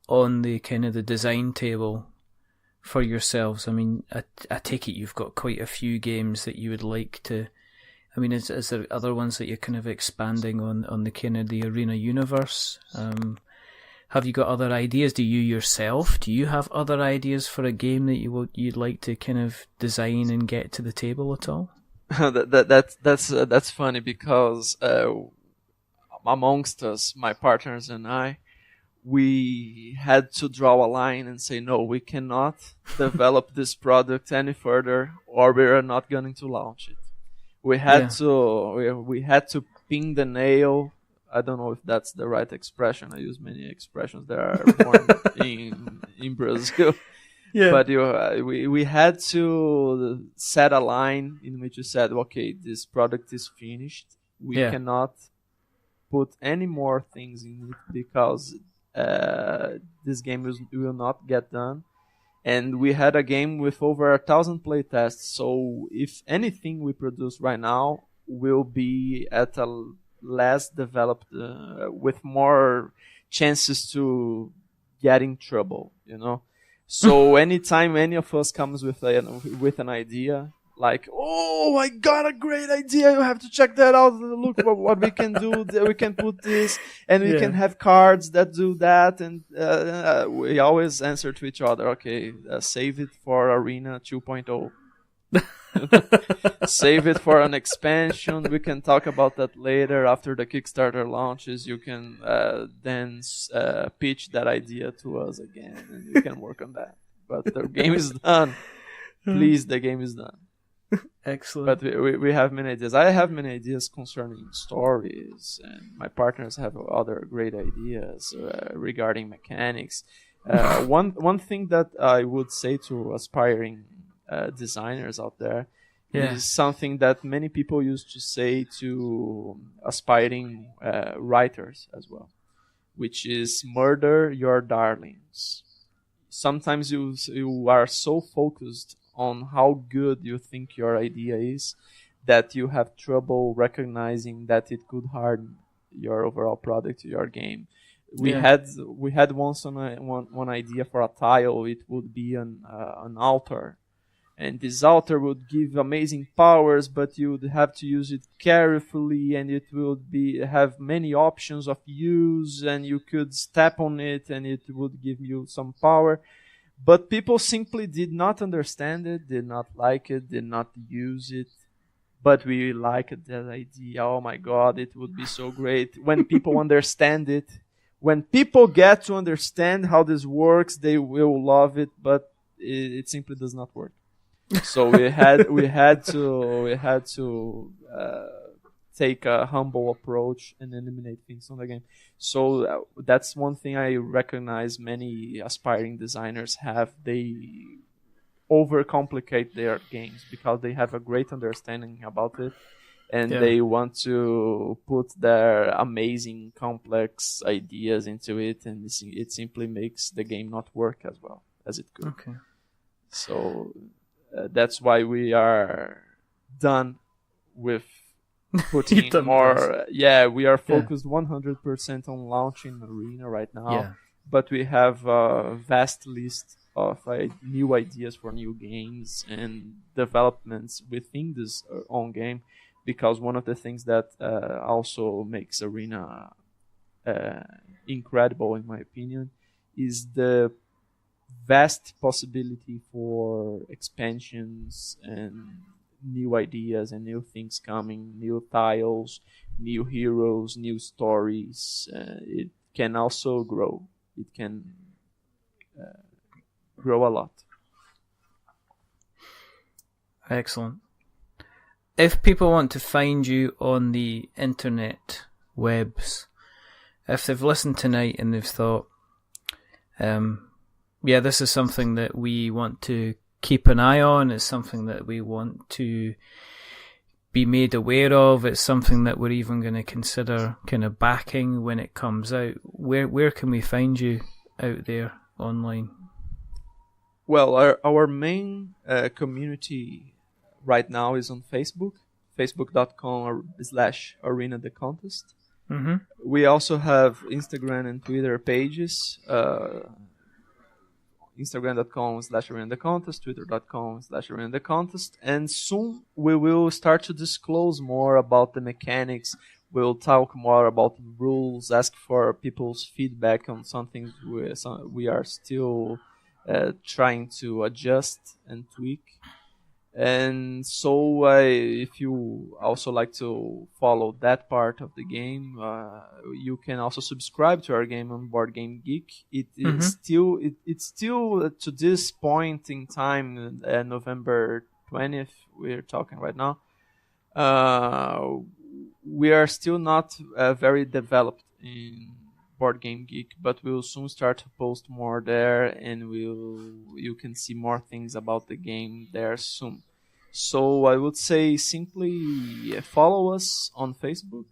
[SPEAKER 1] on the kind of the design table for yourselves? I mean, I take it you've got quite a few games that you would like to. I mean, is there other ones that you're kind of expanding on the kind of the Arena universe? Have you got other ideas? Do you have other ideas for a game that you'd like to kind of design and get to the table at all?
[SPEAKER 2] That's funny because amongst us, my partners and I, we had to draw a line and say, no, we cannot develop this product any further, or we are not going to launch it. We had to pin the nail. I don't know if that's the right expression. I use many expressions that are born in Brazil. Yeah. But we had to set a line in which you said, okay, this product is finished. We cannot put any more things in it because this game will not get done. And we had a game with over 1,000 playtests. So if anything we produce right now will be at a less developed, with more chances to get in trouble, So anytime any of us comes with an idea, like, oh, I got a great idea, you have to check that out, look what we can do, we can put this, and we can have cards that do that, and we always answer to each other, okay, save it for Arena 2.0. Save it for an expansion. We can talk about that later after the Kickstarter launches. You can then pitch that idea to us again, and we can work on that. But the game is done. Please, the game is done.
[SPEAKER 1] Excellent.
[SPEAKER 2] But we have many ideas. I have many ideas concerning stories, and my partners have other great ideas regarding mechanics. One thing that I would say to aspiring designers out there is something that many people used to say to aspiring writers as well, which is murder your darlings. Sometimes you are so focused on how good you think your idea is that you have trouble recognizing that it could harm your overall product, your game. We had once one idea for a tile. It would be an altar. And this altar would give amazing powers, but you would have to use it carefully, and it would have many options of use, and you could step on it, and it would give you some power. But people simply did not understand it, did not like it, did not use it. But we liked that idea. Oh my God, it would be so great when people understand it. When people get to understand how this works, they will love it, but it simply does not work. So we had to take a humble approach and eliminate things on the game. So that's one thing I recognize many aspiring designers have. They overcomplicate their games because they have a great understanding about it, and they want to put their amazing complex ideas into it, and it simply makes the game not work as well as it could.
[SPEAKER 1] Okay.
[SPEAKER 2] So that's why we are done with putting more. We are focused 100% on launching Arena right now, but we have a vast list of new ideas for new games and developments within this own game, because one of the things that also makes Arena incredible, in my opinion, is the vast possibility for expansions and new ideas and new things coming, new tiles, new heroes, new stories. It can also grow. It can grow a lot.
[SPEAKER 1] Excellent. If people want to find you on the internet webs, if they've listened tonight and they've thought, this is something that we want to keep an eye on, it's something that we want to be made aware of, it's something that we're even going to consider kind of backing when it comes out, where can we find you out there online?
[SPEAKER 2] Well, our main community right now is on Facebook, facebook.com/arena the contest.
[SPEAKER 1] Mm-hmm.
[SPEAKER 2] We also have Instagram and Twitter pages, instagram.com/arena the contest, twitter.com/arena the contest, and soon we will start to disclose more about the mechanics. We'll talk more about the rules, ask for people's feedback on something we are still trying to adjust and tweak. And so if you also like to follow that part of the game, you can also subscribe to our game on Board Game Geek. It's still to this point in time, November 20th, we're talking right now, we are still not very developed in Board Game Geek, but we'll soon start to post more there, and you can see more things about the game there soon. So I would say simply follow us on Facebook,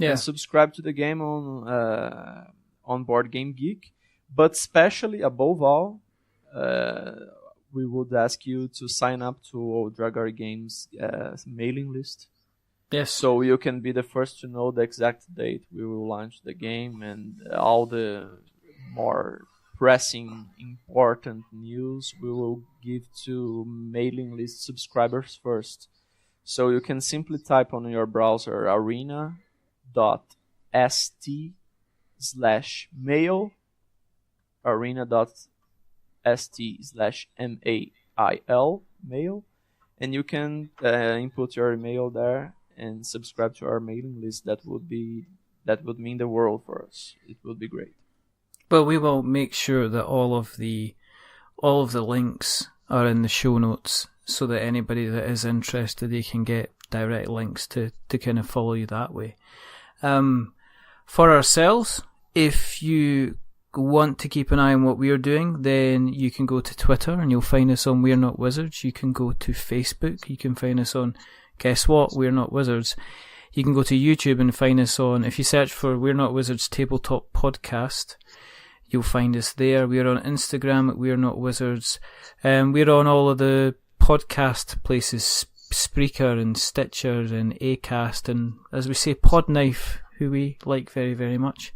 [SPEAKER 2] and subscribe to the game on Board Game Geek. But especially above all, we would ask you to sign up to Dragori Games mailing list.
[SPEAKER 1] Yes.
[SPEAKER 2] So you can be the first to know the exact date we will launch the game, and all the more pressing, important news we will give to mailing list subscribers first. So you can simply type on your browser arena.st/mail, arena.st/mail, mail, and you can input your email there and subscribe to our mailing list. That would mean the world for us. It would be great.
[SPEAKER 1] Well, we will make sure that all of the links are in the show notes, so that anybody that is interested, they can get direct links to kind of follow you that way. For ourselves, if you want to keep an eye on what we're doing, then you can go to Twitter and you'll find us on We're Not Wizards. You can go to Facebook, you can find us on, guess what, We're Not Wizards. You can go to YouTube and find us on, if you search for We're Not Wizards Tabletop Podcast, you'll find us there. We're on Instagram at We're Not Wizards. We're on all of the podcast places, Spreaker and Stitcher and Acast, and as we say, Podknife, who we like very, very much.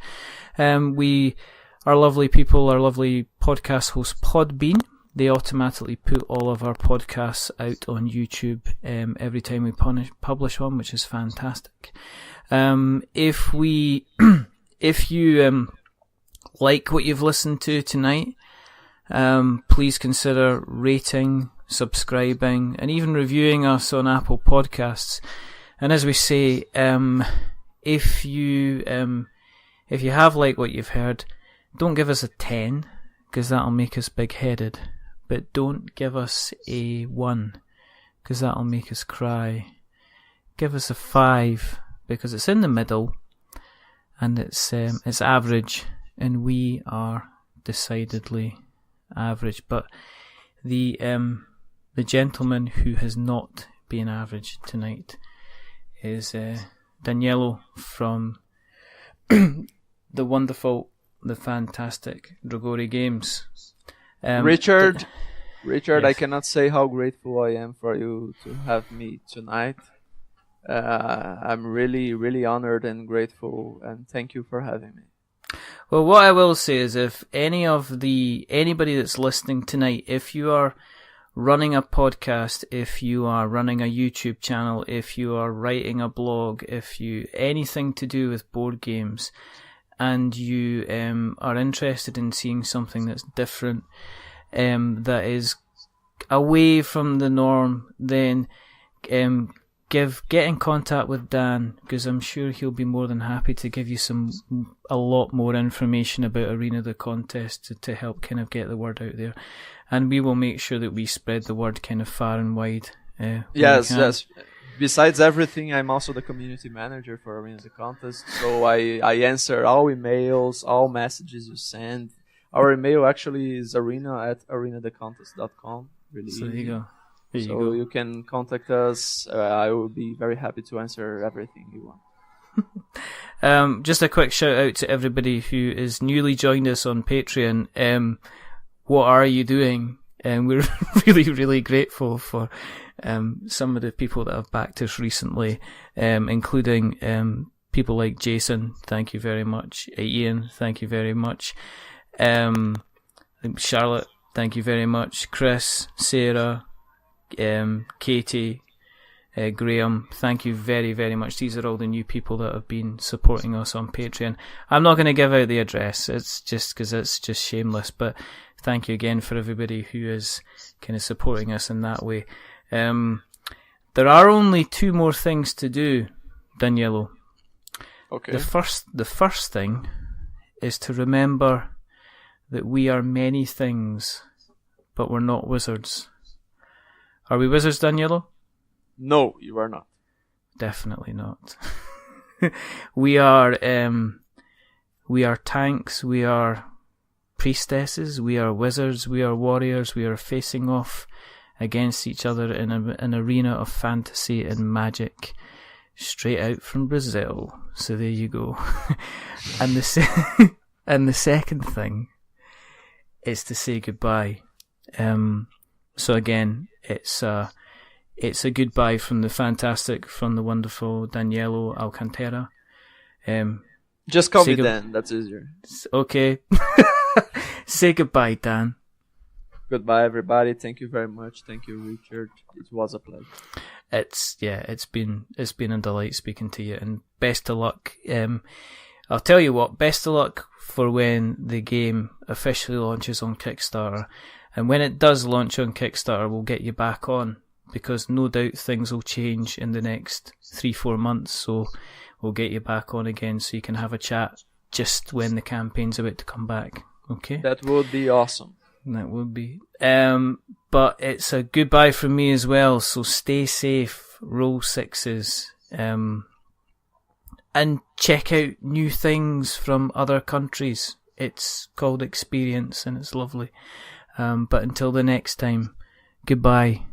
[SPEAKER 1] Our lovely people, our lovely podcast host Podbean, they automatically put all of our podcasts out on YouTube every time we publish one, which is fantastic. If you like what you've listened to tonight, please consider rating, subscribing, and even reviewing us on Apple Podcasts. And as we say, if you have liked what you've heard, don't give us a 10, because that'll make us big-headed. But don't give us a 1, because that'll make us cry. Give us a 5, because it's in the middle, and it's average, and we are decidedly average. But the gentleman who has not been average tonight is Daniello from the wonderful, the fantastic Dragori Games.
[SPEAKER 2] Richard, yes. I cannot say how grateful I am for you to have me tonight. I'm really, really honored and grateful, and thank you for having me.
[SPEAKER 1] Well, what I will say is, if anybody that's listening tonight, if you are running a podcast, if you are running a YouTube channel, if you are writing a blog, anything to do with board games, and you are interested in seeing something that's different, that is away from the norm, then get in contact with Dan, because I'm sure he'll be more than happy to give you a lot more information about Arena the contest to help kind of get the word out there, and we will make sure that we spread the word kind of far and wide.
[SPEAKER 2] Yes. Besides everything, I'm also the community manager for Arena the contest, so I answer all emails, all messages you send. Our email actually is arena@arenathecontest.com. Really
[SPEAKER 1] so
[SPEAKER 2] easy.
[SPEAKER 1] There you go.
[SPEAKER 2] You can contact us. I will be very happy to answer everything you
[SPEAKER 1] want. Just a quick shout out to everybody who is newly joined us on Patreon. What are you doing? We're really, really grateful for some of the people that have backed us recently, including people like Jason. Thank you very much. Ian, thank you very much. Charlotte, thank you very much. Chris, Sarah, Katie, Graham, thank you very, very much. These are all the new people that have been supporting us on Patreon. I'm not going to give out the address, it's just because it's just shameless, but thank you again for everybody who is kind of supporting us in that way. There are only 2 more things to do, Daniello.
[SPEAKER 2] Okay.
[SPEAKER 1] The first thing is to remember that we are many things, but we're not wizards. Are we wizards, Daniello?
[SPEAKER 2] No, you are not.
[SPEAKER 1] Definitely not. We are tanks, we are priestesses, we are wizards, we are warriors, we are facing off against each other in an arena of fantasy and magic, straight out from Brazil. So there you go. And the second thing is to say goodbye. So again, it's a goodbye from the wonderful Daniello Alcantara.
[SPEAKER 2] Just call me Dan, that's easier.
[SPEAKER 1] Okay. Say goodbye, Dan.
[SPEAKER 2] Goodbye, everybody. Thank you very much. Thank you, Richard. It was a pleasure.
[SPEAKER 1] It's been a delight speaking to you, and best of luck. I'll tell you what, best of luck for when the game officially launches on Kickstarter. And when it does launch on Kickstarter, we'll get you back on, because no doubt things will change in the next 3-4 months. So we'll get you back on again so you can have a chat just when the campaign's about to come back. Okay?
[SPEAKER 2] That would be awesome.
[SPEAKER 1] That would be. But it's a goodbye from me as well. So stay safe, roll 6s, and check out new things from other countries. It's called Experience and it's lovely. But until the next time, goodbye.